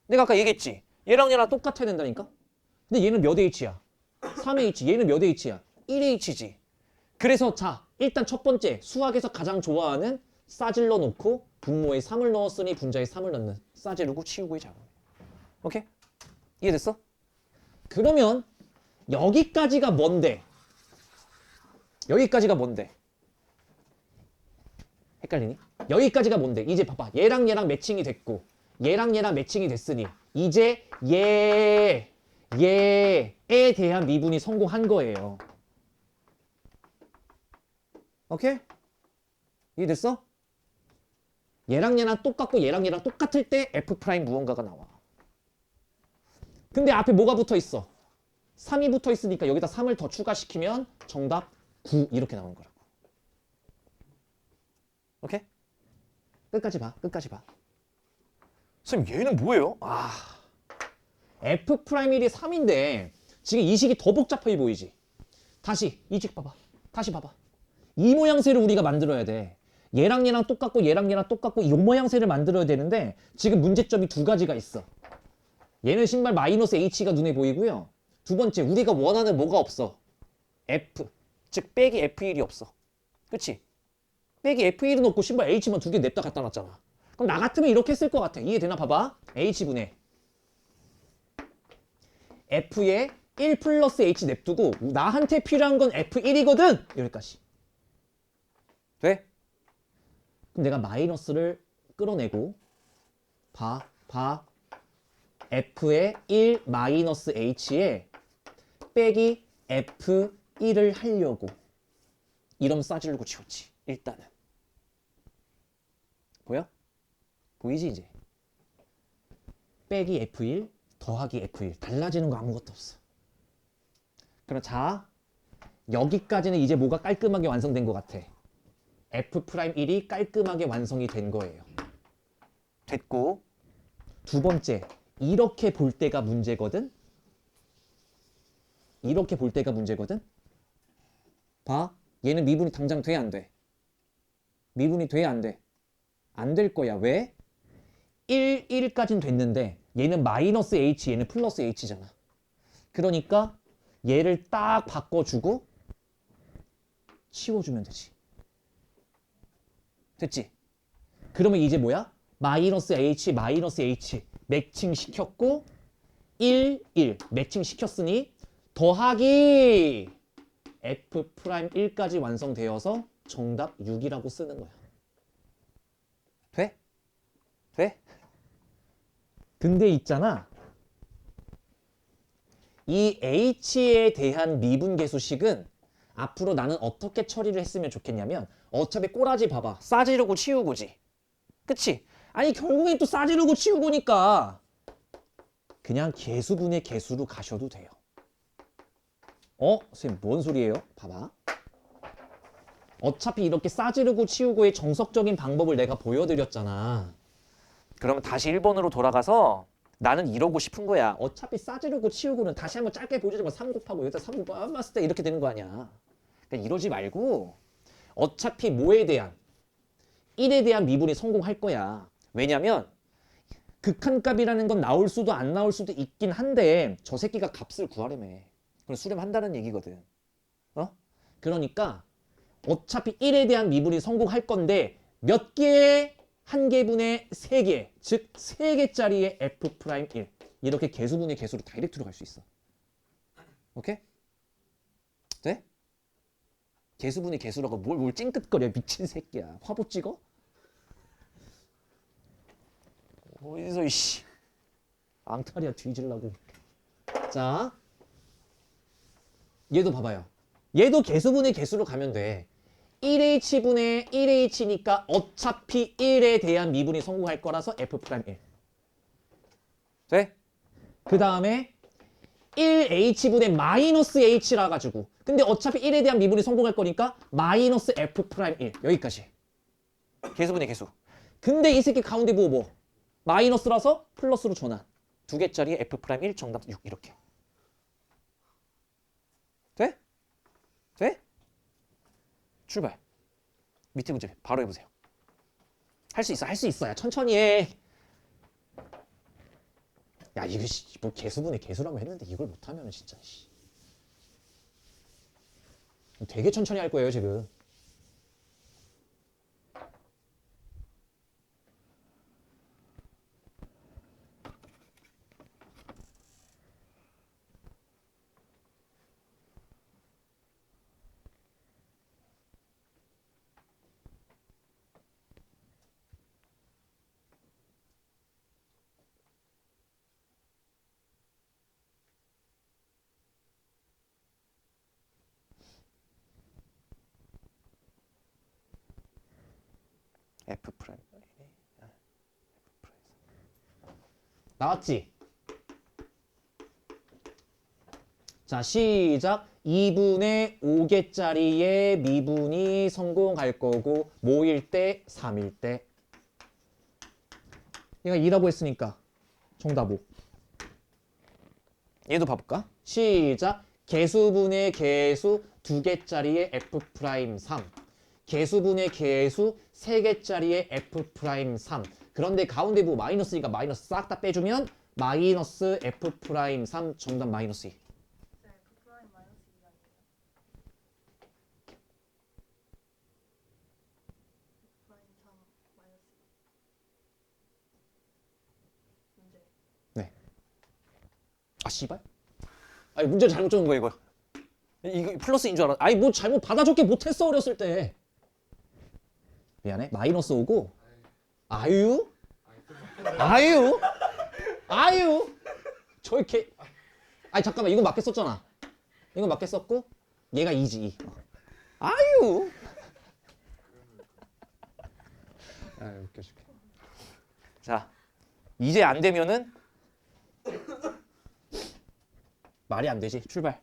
내가 아까 얘기했지. 얘랑 똑같아야 된다니까? 근데 얘는 몇 H야? 3H. 얘는 몇 H야? 1H지. 그래서 자, 일단 첫 번째 수학에서 가장 좋아하는 싸질러 놓고 분모에 3을 넣었으니 분자에 3을 넣는 싸지르고 치우고의 작업. 오케이? 이해됐어? 그러면 여기까지가 뭔데? 여기까지가 뭔데? 헷갈리니? 여기까지가 뭔데? 이제 봐봐. 얘랑 매칭이 됐고 얘랑 매칭이 됐으니 이제 얘에 대한 미분이 성공한 거예요. 오케이? 이해됐어? 얘랑 똑같고 얘랑 똑같을 때 F' 무언가가 나와. 근데 앞에 뭐가 붙어 있어? 3이 붙어 있으니까 여기다 3을 더 추가시키면 정답 9 이렇게 나오는 거라고. 오케이? 끝까지 봐. 선생님 얘는 뭐예요? F'1이 3인데 지금 이 식이 더 복잡해 보이지? 다시 이 식 봐봐. 다시 봐봐. 이 모양새를 우리가 만들어야 돼. 얘랑 똑같고 얘랑 똑같고 이 모양새를 만들어야 되는데 지금 문제점이 두 가지가 있어. 얘는 신발 마이너스 H가 눈에 보이고요. 두 번째, 우리가 원하는 뭐가 없어? F, 즉 빼기 F1이 없어. 그치? 빼기 F1은 없고 신발 H만 두 개 냅다 갖다 놨잖아. 그럼 나 같으면 이렇게 쓸 것 같아. 이해되나? 봐봐. H분의 F에 1 플러스 H 냅두고 나한테 필요한 건 F1이거든! 여기까지. 돼? 그럼 내가 마이너스를 끌어내고 봐. F의 1 마이너스 H에 빼기 F1을 하려고 이러면 싸지르고 치웠지. 일단은 보여? 보이지 이제? 빼기 F1 더하기 F1 달라지는 거 아무것도 없어. 그럼 자, 여기까지는 이제 뭐가 깔끔하게 완성된 것 같아. F'1이 깔끔하게 완성이 된 거예요. 됐고, 두 번째, 이렇게 볼 때가 문제거든? 이렇게 볼 때가 문제거든? 봐, 얘는 미분이 당장 돼, 안 돼? 미분이 돼, 안 돼? 안 될 거야. 왜? 1까지는 됐는데 얘는 마이너스 H, 얘는 플러스 H잖아. 그러니까 얘를 딱 바꿔주고 치워주면 되지. 됐지? 그러면 이제 뭐야? 마이너스 H 매칭 시켰고 1 매칭 시켰으니 더하기 F'1까지 완성되어서 정답 6이라고 쓰는 거야. 돼? 돼? 근데 있잖아. 이 H에 대한 미분계수식은 앞으로 나는 어떻게 처리를 했으면 좋겠냐면 어차피 꼬라지 봐봐. 싸지르고 치우고지. 그치? 아니 결국엔 또 싸지르고 치우고니까 그냥 계수분의 계수로 가셔도 돼요. 선생님 뭔 소리예요? 봐봐. 어차피 이렇게 싸지르고 치우고의 정석적인 방법을 내가 보여드렸잖아. 그러면 다시 1번으로 돌아가서 나는 이러고 싶은 거야. 어차피 싸지르고 치우고는 다시 한번 짧게 보여주지만 3 곱하고 여기다 3 곱하고 봤을 때 이렇게 되는 거 아니야. 그러니까 이러지 말고 어차피 뭐에 대한 1에 대한 미분이 성공할 거야. 왜냐면 극한값이라는 건 나올 수도 안 나올 수도 있긴 한데 저 새끼가 값을 구하려며. 그럼 수렴한다는 얘기거든. 그러니까 어차피 1에 대한 미분이 성공할 건데 몇 개의 한 개분의 3개, 즉 3개짜리의 F'1 이렇게 개수분의 개수로 다이렉트로 갈 수 있어. 오케이? 돼? 개수분의 개수라고 뭘 찡긋거려 미친 새끼야. 화보 찍어? 어디서 이씨 앙탈이야 뒤질라고. 자, 얘도 봐봐요. 얘도 개수분의 개수로 가면 돼. 1H분의 1H니까 어차피 1에 대한 미분이 성공할 거라서 F'1. 돼? 그 다음에 1H분의 마이너스 H라 가지고 근데 어차피 1에 대한 미분이 성공할 거니까 마이너스 F'1 여기까지. 개수분의 개수. 근데 이 새끼 가운데 보고 뭐? 마이너스라서 플러스로 전환. 두 개짜리 F'1 정답 6 이렇게. 돼? 돼? 출발. 밑에 문제 바로 해보세요. 할 수 있어, 할 수 있어. 야, 천천히 해. 야, 이거 뭐 개수분의 개수라고 했는데 이걸 못하면 진짜 되게 천천히 할 거예요 지금. F 프라임 나왔지? 자, 시작. 2분의 5개짜리의 미분이 성공할 거고 뭐일 때? 3일 때. 얘가 2라고 했으니까 정답 5. 얘도 봐볼까? 시작. 개수분의 개수 2개짜리의 F'3. 개수분의 개수 3개짜리의 F'3. 그런데 가운데 부분 마이너스니까 마이너스 싹 다 빼주면 마이너스 F'3 정답 마이너스 2. 네. 아 씨발. 아니 문제 잘못 적은 거야 이거. 이거 플러스인 줄 알았. 아니 뭐 잘못 받아 적게 못했어 어렸을 때. 미안해. 마이너스 5고. 아유? 아유? 아유? 저 이렇게. 아니 잠깐만 이거 맞게 썼잖아. 이거 맞게 썼고 얘가 2지. 아유? 아 웃겨 죽게. 자 이제 안 되면은 말이 안 되지. 출발.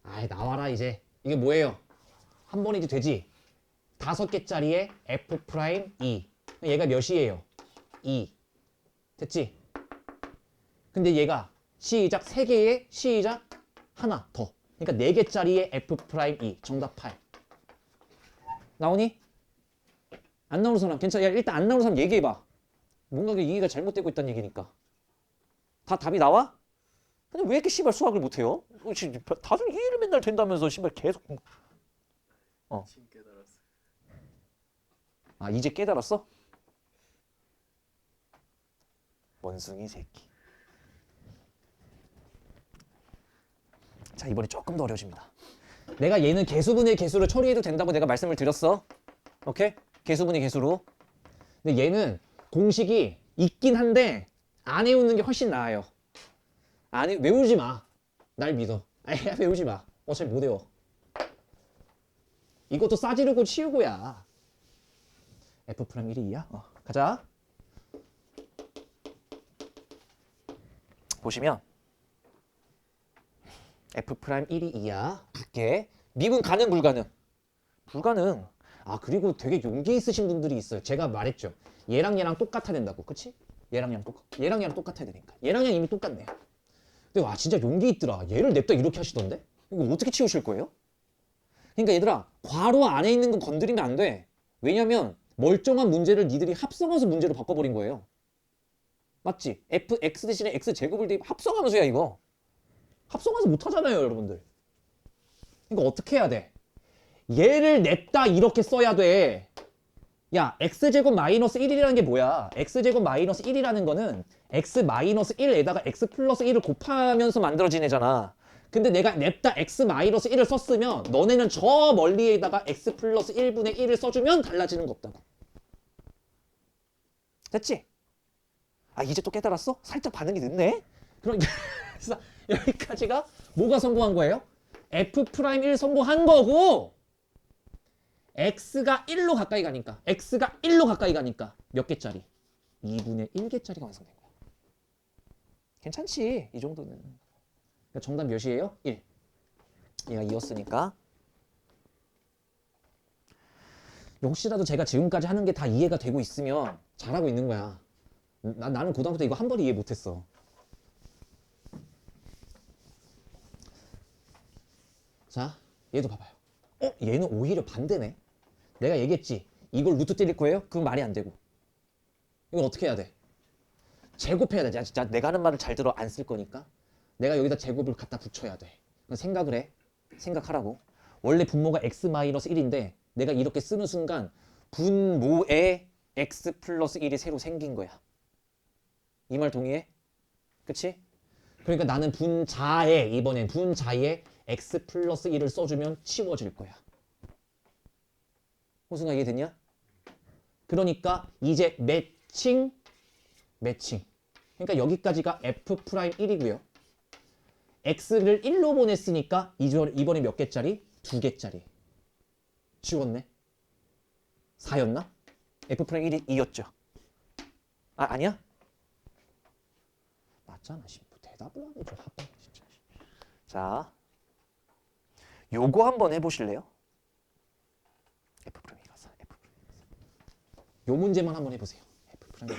아이 나와라 이제. 이게 뭐예요? 한 번이지 되지? 5개짜리의 F'2. 얘가 몇이에요? 2. 됐지? 근데 얘가 시작 3개의 시작 하나 더. 그러니까 4개짜리의 F'2. 정답 8. 나오니? 안 나오는 사람 괜찮아. 야, 일단 안 나오는 사람 얘기해봐. 뭔가 이해가 잘못되고 있다는 얘기니까. 다 답이 나와? 근데 왜 이렇게 씨발 수학을 못해요? 다들 이해를 맨날 된다면서 씨발 계속. 지금 깨달았어. 아 이제 깨달았어? 원숭이 새끼. 자 이번에 조금 더 어려워집니다. 내가 얘는 개수분의 개수로 처리해도 된다고 내가 말씀을 드렸어. 오케이? 개수분의 개수로. 근데 얘는 공식이 있긴 한데 안 외우는 게 훨씬 나아요. 외우지 마. 날 믿어. 아니, 외우지 마. 어차피 못 외워. 이것도 싸지르고 치우고야. F'1이 2야? 가자. 보시면 F'1이 2야. 붙게. 미분 가능 불가능? 불가능. 아 그리고 되게 용기 있으신 분들이 있어요. 제가 말했죠. 얘랑 얘랑 똑같아야 된다고. 그치? 얘랑 얘랑 똑같아야 되니까. 얘랑 얘랑 이미 똑같네. 근데 와 진짜 용기 있더라. 얘를 냅다 이렇게 하시던데? 이거 어떻게 치우실 거예요? 그러니까 얘들아 괄호 안에 있는 거 건드리면 안 돼. 왜냐면 멀쩡한 문제를 니들이 합성함수 문제로 바꿔버린 거예요. 맞지? x 대신에 x 제곱을 대입 합성함수야 이거. 합성함수 못하잖아요 여러분들. 이거 어떻게 해야 돼? 얘를 냈다 이렇게 써야 돼. 야 x제곱 마이너스 1이라는 게 뭐야? x제곱 마이너스 1이라는 거는 x 마이너스 1에다가 x 플러스 1을 곱하면서 만들어진 애잖아. 근데 내가 냅다 x 마이너스 1을 썼으면 너네는 저 멀리에다가 x 플러스 1분의 1을 써주면 달라지는 거 없다고. 됐지? 아 이제 또 깨달았어? 살짝 반응이 늦네? 그러니까 여기까지가 뭐가 성공한 거예요? F'1 성공한 거고 x가 1로 가까이 가니까 x가 1로 가까이 가니까 몇 개짜리? 2분의 1개짜리가 완성된 거야. 괜찮지? 이 정도는. 그러니까 정답 몇이에요? 1. 얘가 2였으니까. 혹시라도 제가 지금까지 하는 게 다 이해가 되고 있으면 잘하고 있는 거야. 나는 고등학교 때 이거 한 번도 이해 못했어. 자, 얘도 봐봐요. 얘는 오히려 반대네. 내가 얘기했지. 이걸 루트 때릴 거예요? 그건 말이 안 되고. 이건 어떻게 해야 돼? 제곱해야 돼. 진짜 내가 하는 말을 잘 들어. 안 쓸 거니까. 내가 여기다 제곱을 갖다 붙여야 돼. 생각을 해. 생각하라고. 원래 분모가 x-1인데 내가 이렇게 쓰는 순간 분모에 x 플러스 1이 새로 생긴 거야. 이 말 동의해? 그치? 그러니까 나는 분자에 이번엔 분자에 x 플러스 1을 써주면 치워질 거야. 호승아 이해됐냐? 그러니까 이제 매칭. 그러니까 여기까지가 f'1이고요. x를 1로 보냈으니까 이번에 몇 개짜리? 2개짜리. 치웠네. 4였나? f'1이 2였죠. 아니야? 맞잖아. 대답을 안 해줘. 진짜. 자, 요거 한번 해보실래요? F'2가 4, F'2가 4. 요 문제만 한번 해보세요. F'2가 4.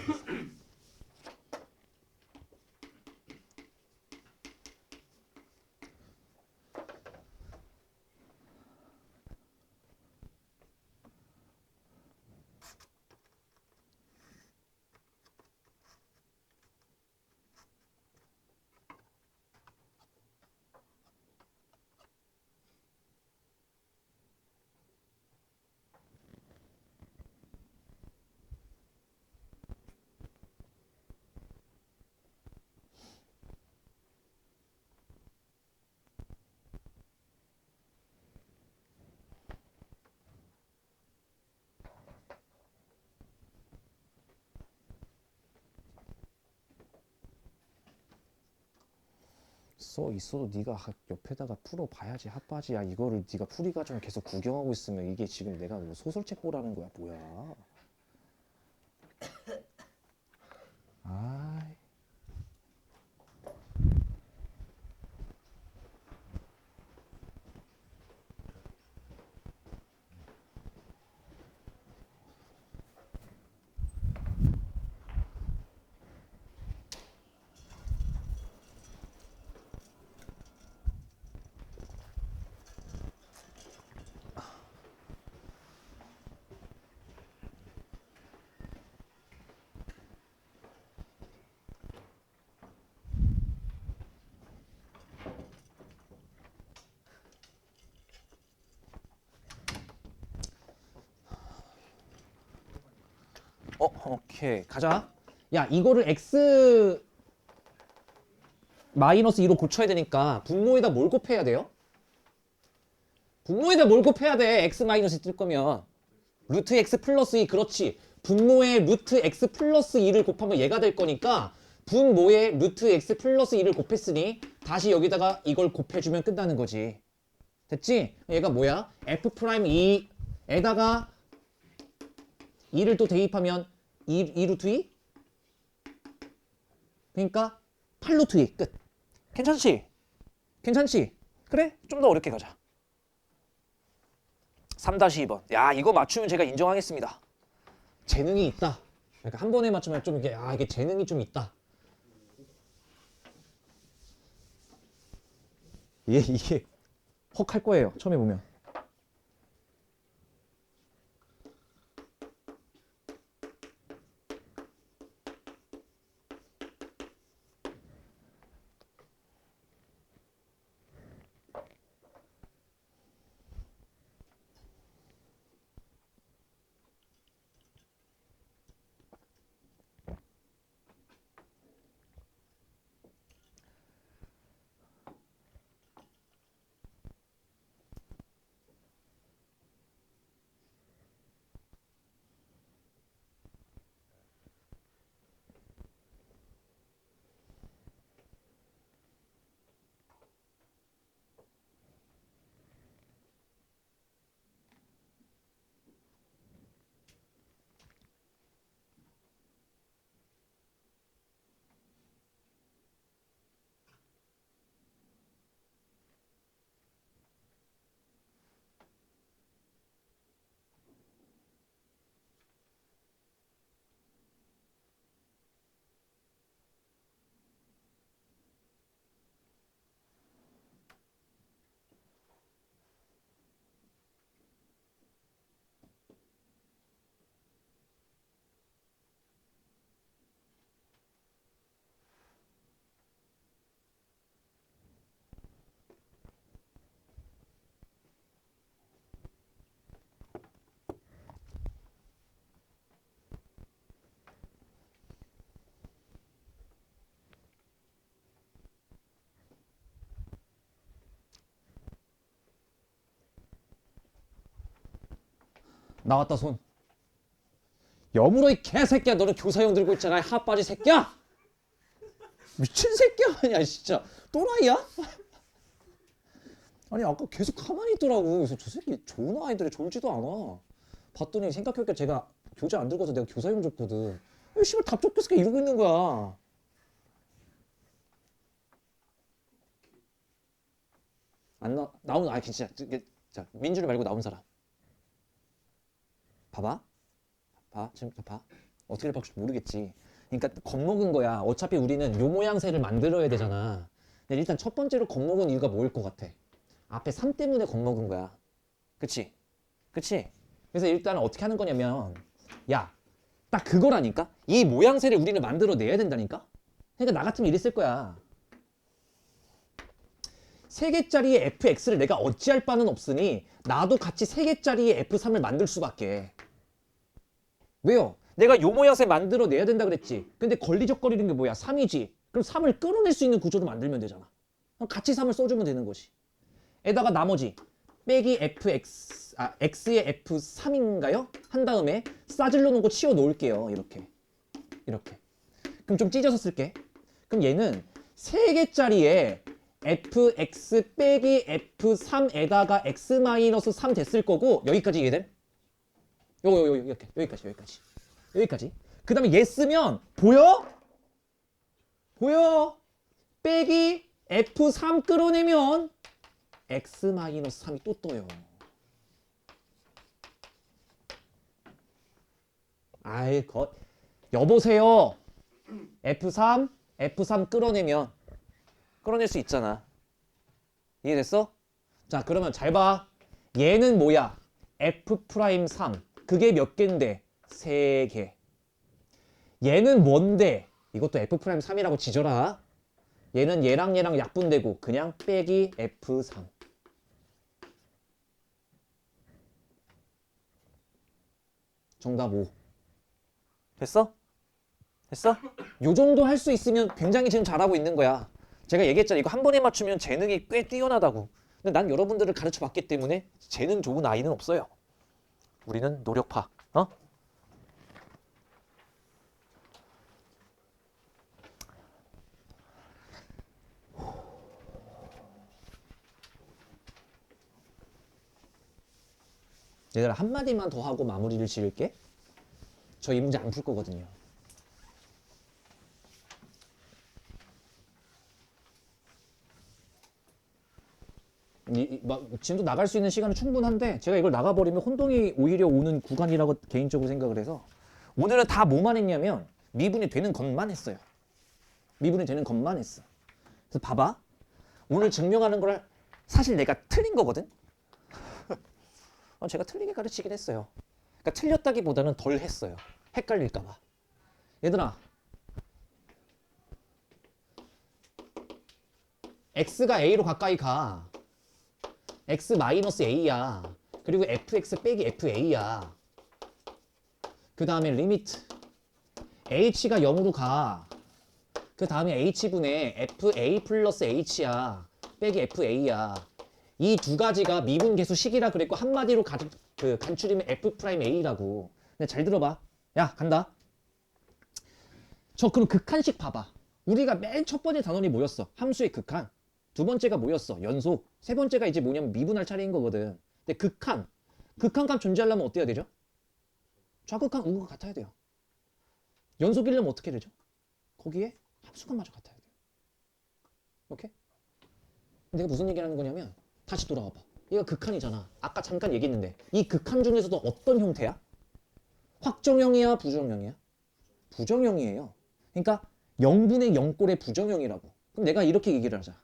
써 있어도 네가 옆에다가 풀어봐야지 핫바지야. 이거를 네가 풀이 과정을 계속 구경하고 있으면 이게 지금 내가 뭐 소설책 보라는 거야 뭐야. 아이. 오케이. 가자. 야, 이거를 x 마이너스 2로 고쳐야 되니까 분모에다 뭘 곱해야 돼요? 분모에다 뭘 곱해야 돼? x 마이너스 2 뜰 거면. 루트 x 플러스 2. 그렇지. 분모에 루트 x 플러스 2를 곱하면 얘가 될 거니까 분모에 루트 x 플러스 2를 곱했으니 다시 여기다가 이걸 곱해주면 끝나는 거지. 됐지? 얘가 뭐야? f'2에다가 2를 또 대입하면 2 루트 2? 그러니까 8 루트 2 끝. 괜찮지? 괜찮지? 그래? 좀 더 어렵게 가자. 3-2번. 야, 이거 맞추면 제가 인정하겠습니다. 재능이 있다. 그러니까 한 번에 맞추면 좀 이게 재능이 좀 있다. 이게 헉 할 거예요. 처음에 보면. 나왔다 손. 여물어 이 개새끼야. 너는 교사용 들고 있잖아. 핫바지 새끼야. 미친 새끼야 아니야 진짜. 또라이야? 아니 아까 계속 가만히 있더라고. 그래서 저 새끼 좋은 아이들이 졸지도 않아. 봤더니 생각해보니까 제가 교재 안 들고서 내가 교사용 줬거든. 씨발 답 적겠으니까 이러고 있는 거야. 안 나오는 아이 진짜. 자 민준이 말고 나온 사람. 봐봐. 지금 봐. 어떻게 될지 모르겠지. 그러니까 겁먹은 거야. 어차피 우리는 요 모양새를 만들어야 되잖아. 근데 일단 첫 번째로 겁먹은 이유가 뭐일 것 같아? 앞에 3 때문에 겁먹은 거야. 그치? 그래서 일단 어떻게 하는 거냐면 야, 딱 그거라니까? 이 모양새를 우리는 만들어내야 된다니까? 그러니까 나 같으면 이랬을 거야. 3개짜리의 fx를 내가 어찌할 바는 없으니 나도 같이 3개짜리의 f3을 만들 수밖에. 왜요? 내가 요 모양새 만들어내야 된다 그랬지. 근데 걸리적거리는 게 뭐야? 3이지. 그럼 3을 끌어낼 수 있는 구조로 만들면 되잖아. 그럼 같이 3을 써주면 되는 거지. 에다가 나머지 빼기 fx, x의 f3인가요? 한 다음에 싸질러 놓은 거 치워 놓을게요. 이렇게. 그럼 좀 찢어서 쓸게. 그럼 얘는 3개짜리에 fx 빼기 f3에다가 x-3 됐을 거고 여기까지 이해됨? 여기까지. 그 다음에 얘 쓰면 보여? 빼기 f3 끌어내면 x-3이 또 떠요. 여보세요. f3 끌어낼 수 있잖아. 이해됐어? 자 그러면 잘 봐. 얘는 뭐야? f'3. 그게 몇 개인데? 3개. 얘는 뭔데? 이것도 f'3이라고 지져라. 얘는 얘랑 약분되고 그냥 빼기 f3. 정답 5. 됐어? 요 정도 할 수 있으면 굉장히 지금 잘하고 있는 거야. 제가 얘기했잖아. 이거 한 번에 맞추면 재능이 꽤 뛰어나다고. 근데 난 여러분들을 가르쳐 봤기 때문에 재능 좋은 아이는 없어요. 우리는 노력파. 얘들아 한마디만 더 하고 마무리를 지을게. 저 이 문제 안 풀 거거든요. 지금도 나갈 수 있는 시간은 충분한데 제가 이걸 나가버리면 혼동이 오히려 오는 구간이라고 개인적으로 생각을 해서 오늘은 다 뭐만 했냐면 미분이 되는 것만 했어요. 그래서 봐봐. 오늘 증명하는 걸 사실 내가 틀린 거거든. 제가 틀리게 가르치긴 했어요. 그러니까 틀렸다기보다는 덜 했어요. 헷갈릴까 봐. 얘들아 x가 a로 가까이 가. x-a야. 그리고 fx 빼기 fa야. 그 다음에 리미트 h가 0으로 가. 그 다음에 h분의 fa 플러스 h야. 빼기 fa야. 이 두 가지가 미분 계수식이라 그랬고 한마디로 간추리면 f'a라고. 근데 잘 들어봐. 야 간다. 저 그럼 극한식 봐봐. 우리가 맨 첫 번째 단원이 뭐였어? 함수의 극한. 두 번째가 뭐였어? 연속. 세 번째가 이제 뭐냐면 미분할 차례인 거거든. 근데 극한값 존재하려면 어때야 되죠? 좌극한 우극 같아야 돼요. 연속이려면 어떻게 되죠? 거기에 함수값마저 같아야 돼요. 오케이? 내가 무슨 얘기를 하는 거냐면 다시 돌아와봐. 얘가 극한이잖아. 아까 잠깐 얘기했는데 이 극한 중에서도 어떤 형태야? 확정형이야? 부정형이야? 부정형이에요. 그러니까 0분의 0꼴의 부정형이라고. 그럼 내가 이렇게 얘기를 하자.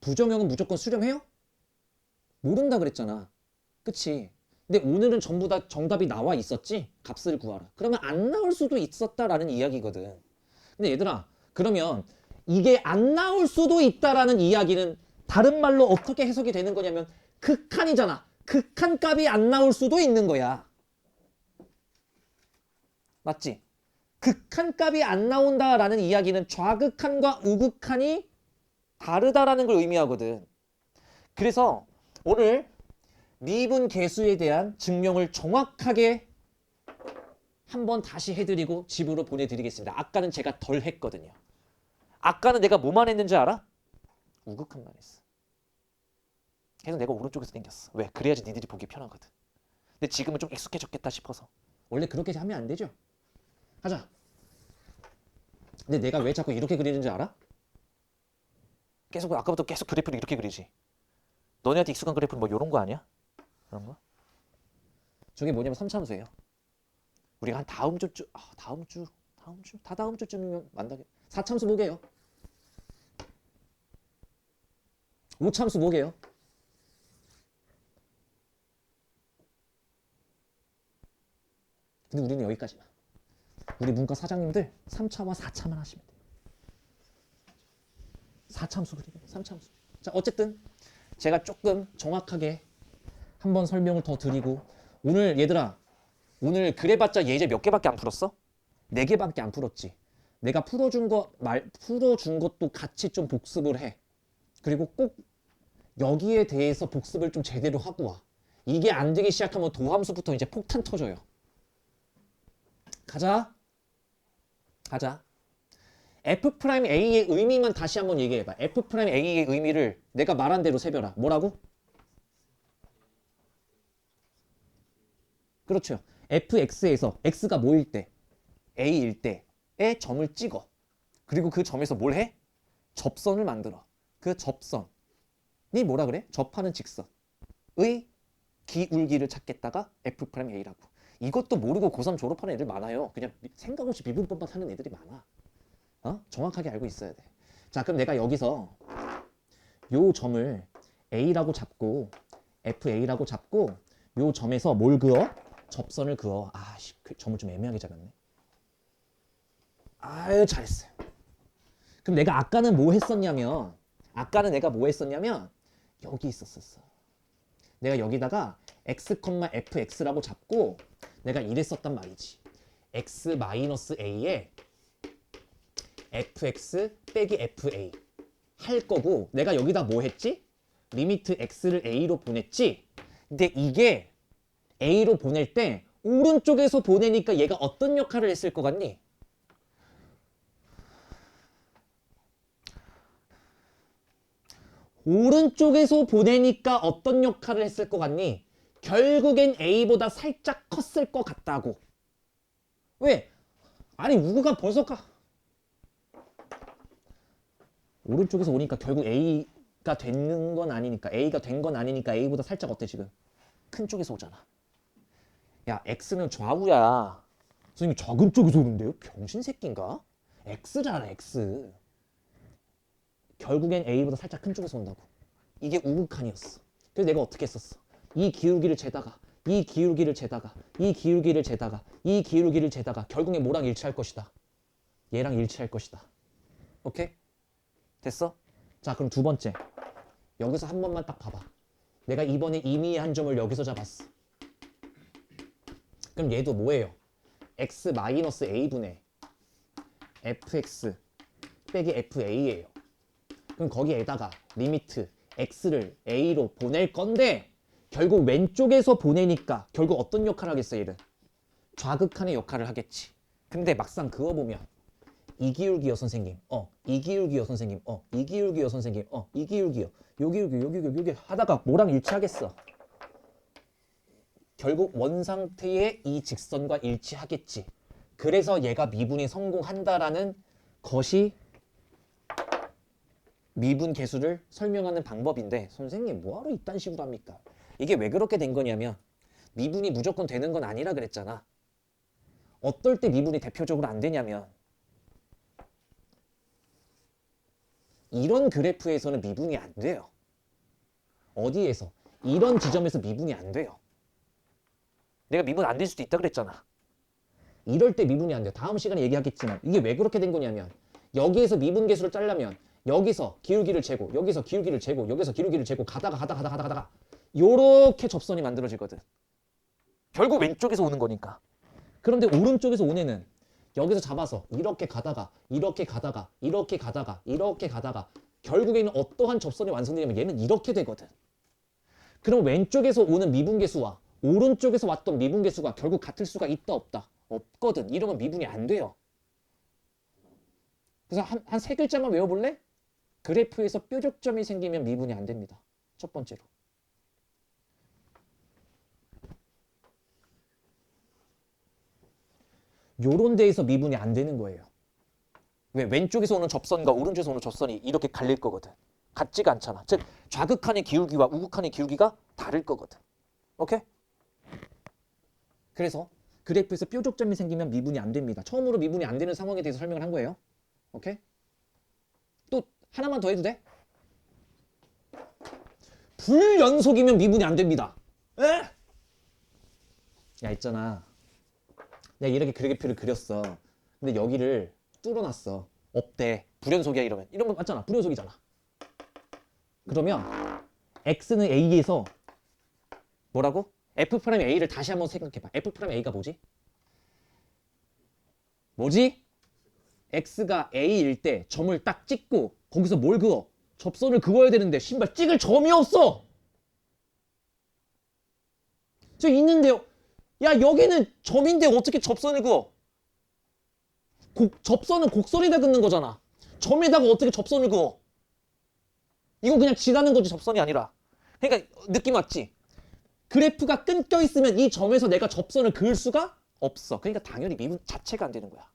부정형은 무조건 수렴해요? 모른다 그랬잖아. 그치? 근데 오늘은 전부 다 정답이 나와 있었지? 값을 구하라. 그러면 안 나올 수도 있었다라는 이야기거든. 근데 얘들아 그러면 이게 안 나올 수도 있다라는 이야기는 다른 말로 어떻게 해석이 되는 거냐면 극한이잖아. 극한값이 안 나올 수도 있는 거야. 맞지? 극한값이 안 나온다라는 이야기는 좌극한과 우극한이 다르다라는 걸 의미하거든. 그래서 오늘 미분 계수에 대한 증명을 정확하게 한번 다시 해드리고 집으로 보내드리겠습니다. 아까는 제가 덜 했거든요. 아까는 내가 뭐만 했는지 알아? 우극한만 했어. 그래서 내가 오른쪽에서 당겼어. 왜? 그래야지 니들이 보기 편하거든. 근데 지금은 좀 익숙해졌겠다 싶어서. 원래 그렇게 하면 안 되죠? 하자. 근데 내가 왜 자꾸 이렇게 그리는지 알아? 계속 아까부터 계속 그래프를 이렇게 그리지. 너네한테 익숙한 그래프는 뭐 이런 거 아니야? 그런 거? 저게 뭐냐면 3차함수예요. 우리가 한 다음 주쯤이면 만나게. 4참수 뭐게요? 5참수 뭐게요? 근데 우리는 여기까지만. 우리 문과 사장님들 3차와 4차만 하시면 돼요. 4참수 그리고 3참수. 자, 어쨌든 제가 조금 정확하게 한번 설명을 더 드리고, 오늘 얘들아, 오늘 그래봤자 예제 몇 개밖에 안 풀었어? 4개밖에 안 풀었지. 내가 풀어준 것도 같이 좀 복습을 해. 그리고 꼭 여기에 대해서 복습을 좀 제대로 하고 와. 이게 안 되기 시작하면 도함수부터 이제 폭탄 터져요. 가자. F'A의 의미만 다시 한번 얘기해봐. F'A의 의미를 내가 말한 대로 세별아. 뭐라고? 그렇죠. fx에서 x가 뭐일 때? a일 때에 점을 찍어. 그리고 그 점에서 뭘 해? 접선을 만들어. 그 접선이 뭐라 그래? 접하는 직선의 기울기를 찾겠다가 F'A라고. 이것도 모르고 고3 졸업하는 애들 많아요. 그냥 생각 없이 미분법만 하는 애들이 많아. 정확하게 알고 있어야 돼. 자, 그럼 내가 여기서 요 점을 A라고 잡고 FA라고 잡고 요 점에서 뭘 그어? 접선을 그어. 아씨, 그 점을 좀 애매하게 잡았네. 아유, 잘했어요. 그럼 내가 아까는 뭐 했었냐면, 여기 있었어. 내가 여기다가 x, fx라고 잡고 내가 이랬었단 말이지. x-a에 fx 빼기 fa 할 거고, 내가 여기다 뭐 했지? 리미트 x를 a로 보냈지? 근데 이게 a로 보낼 때 오른쪽에서 보내니까 얘가 어떤 역할을 했을 것 같니? 오른쪽에서 보내니까 어떤 역할을 했을 것 같니? 결국엔 a보다 살짝 컸을 것 같다고. 왜? 아니, 우그가 벌써 오른쪽에서 오니까 결국 a가 되는 건 아니니까, a가 된 건 아니니까 a보다 살짝 어때 지금? 큰 쪽에서 오잖아. 야, x는 좌우야. 선생님 작은 쪽에서 오는데요? 병신새끼인가? x잖아, x. 결국엔 a보다 살짝 큰 쪽에서 온다고. 이게 우극한이었어. 그래서 내가 어떻게 했었어? 이 기울기를 재다가 결국엔 뭐랑 일치할 것이다? 얘랑 일치할 것이다. 오케이? 됐어? 자, 그럼 두 번째. 여기서 한 번만 딱 봐봐. 내가 이번에 임의의 한 점을 여기서 잡았어. 그럼 얘도 뭐예요? x-a분의 fx 빼기 fa예요. 그럼 거기에다가 리미트 x를 a로 보낼 건데, 결국 왼쪽에서 보내니까 결국 어떤 역할을 하겠어 얘는? 좌극한의 역할을 하겠지. 근데 막상 그어보면 이 기울기요 선생님, 이 기울기요 선생님, 이 기울기요 선생님, 이 기울기요, 요 기울기, 여기 하다가 뭐랑 일치하겠어? 결국 원 상태의 이 직선과 일치하겠지. 그래서 얘가 미분이 성공한다라는 것이 미분 계수를 설명하는 방법인데, 선생님 뭐하러 이딴 식으로 합니까? 이게 왜 그렇게 된 거냐면, 미분이 무조건 되는 건 아니라 그랬잖아. 어떨 때 미분이 대표적으로 안 되냐면, 이런 그래프에서는 미분이 안 돼요. 어디에서? 이런 지점에서 미분이 안 돼요. 내가 미분 안 될 수도 있다 그랬잖아. 이럴 때 미분이 안 돼요. 다음 시간에 얘기하겠지만, 이게 왜 그렇게 된 거냐면, 여기에서 미분 계수를 짜려면 여기서 기울기를 재고, 여기서 기울기를 재고, 여기서 기울기를 재고 가다가 요렇게 접선이 만들어지거든. 결국 왼쪽에서 오는 거니까. 그런데 오른쪽에서 온 애는 여기서 잡아서 이렇게 가다가 결국에는 어떠한 접선이 완성되냐면 얘는 이렇게 되거든. 그럼 왼쪽에서 오는 미분계수와 오른쪽에서 왔던 미분계수가 결국 같을 수가 있다 없다? 없거든. 이러면 미분이 안 돼요. 그래서 한 세 글자만 외워볼래? 그래프에서 뾰족점이 생기면 미분이 안 됩니다. 첫 번째로. 요런 데에서 미분이 안 되는 거예요. 왜? 왼쪽에서 오는 접선과 오른쪽에서 오는 접선이 이렇게 갈릴 거거든. 같지가 않잖아. 즉 좌극한의 기울기와 우극한의 기울기가 다를 거거든. 오케이? 그래서 그래프에서 뾰족점이 생기면 미분이 안 됩니다. 처음으로 미분이 안 되는 상황에 대해서 설명을 한 거예요. 오케이? 또 하나만 더 해도 돼? 불연속이면 미분이 안 됩니다. 에? 야 있잖아. 내가 이렇게 그래프를 그렸어. 근데 여기를 뚫어놨어. 없대. 불연속이야 이러면. 이러면 맞잖아. 불연속이잖아. 그러면 x는 a에서 뭐라고? f'a를 다시 한번 생각해봐. f'a가 뭐지? 뭐지? x가 a일 때 점을 딱 찍고 거기서 뭘 그어? 접선을 그어야 되는데 신발 찍을 점이 없어. 저 있는데요. 야 여기는 점인데 어떻게 접선을 그어? 접선은 곡선에다 긋는 거잖아. 점에다가 어떻게 접선을 그어? 이건 그냥 지나는 거지 접선이 아니라. 그러니까 느낌 왔지? 그래프가 끊겨 있으면 이 점에서 내가 접선을 그을 수가 없어. 그러니까 당연히 미분 자체가 안 되는 거야.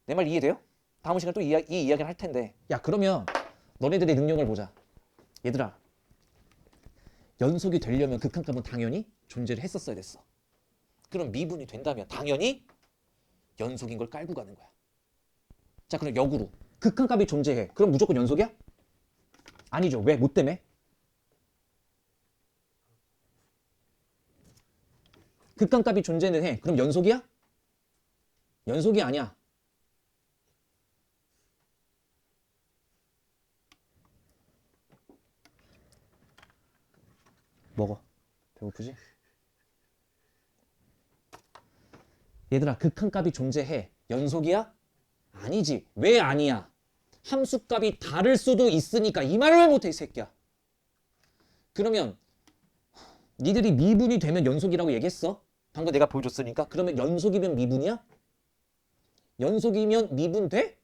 내 말 이해돼요? 다음 시간에 또 이 이야기를 할 텐데. 야 그러면 너네들의 능력을 보자. 얘들아. 연속이 되려면 극한값은 당연히 존재를 했었어야 됐어. 그럼 미분이 된다면 당연히 연속인 걸 깔고 가는 거야. 자 그럼 역으로 극한값이 존재해. 그럼 무조건 연속이야? 아니죠. 왜? 뭐 때문에? 극한값이 존재는 해. 그럼 연속이야? 연속이 아니야. 먹어. 배고프지? 얘들아 극한값이 존재해. 연속이야? 아니지. 왜 아니야? 함수값이 다를 수도 있으니까. 이 말을 왜 못해 이 새끼야. 그러면 니들이 미분이 되면 연속이라고 얘기했어? 방금 내가 보여줬으니까. 그러면 연속이면 미분이야? 연속이면 미분 돼?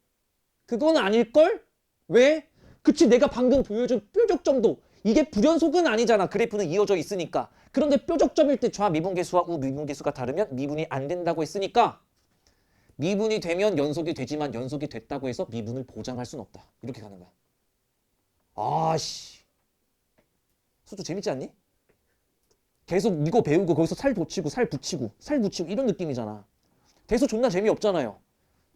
그건 아닐걸? 왜? 그치 내가 방금 보여준 뾰족점도 이게 불연속은 아니잖아. 그래프는 이어져 있으니까. 그런데 뾰족점일 때 좌미분계수와 우미분계수가 다르면 미분이 안 된다고 했으니까 미분이 되면 연속이 되지만 연속이 됐다고 해서 미분을 보장할 수는 없다. 이렇게 가는 거야. 아씨. 수도 재밌지 않니? 계속 이거 배우고 거기서 살 붙이고 살 붙이고 살 붙이고 이런 느낌이잖아. 대수 존나 재미없잖아요.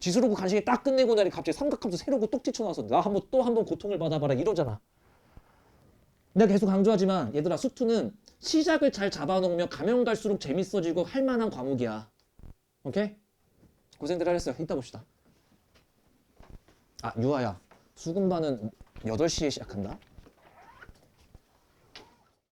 지수로고 간식이 딱 끝내고 나니 갑자기 삼각함수 세로고 뚝 튀쳐나와서 나 또 한 번 고통을 받아봐라 이러잖아. 내가 계속 강조하지만 얘들아 수투는 시작을 잘 잡아놓으면 가면 갈수록 재밌어지고 할만한 과목이야. 오케이? 고생들 하셨어요. 이따 봅시다. 아 유아야 수금반은 8시에 시작한다.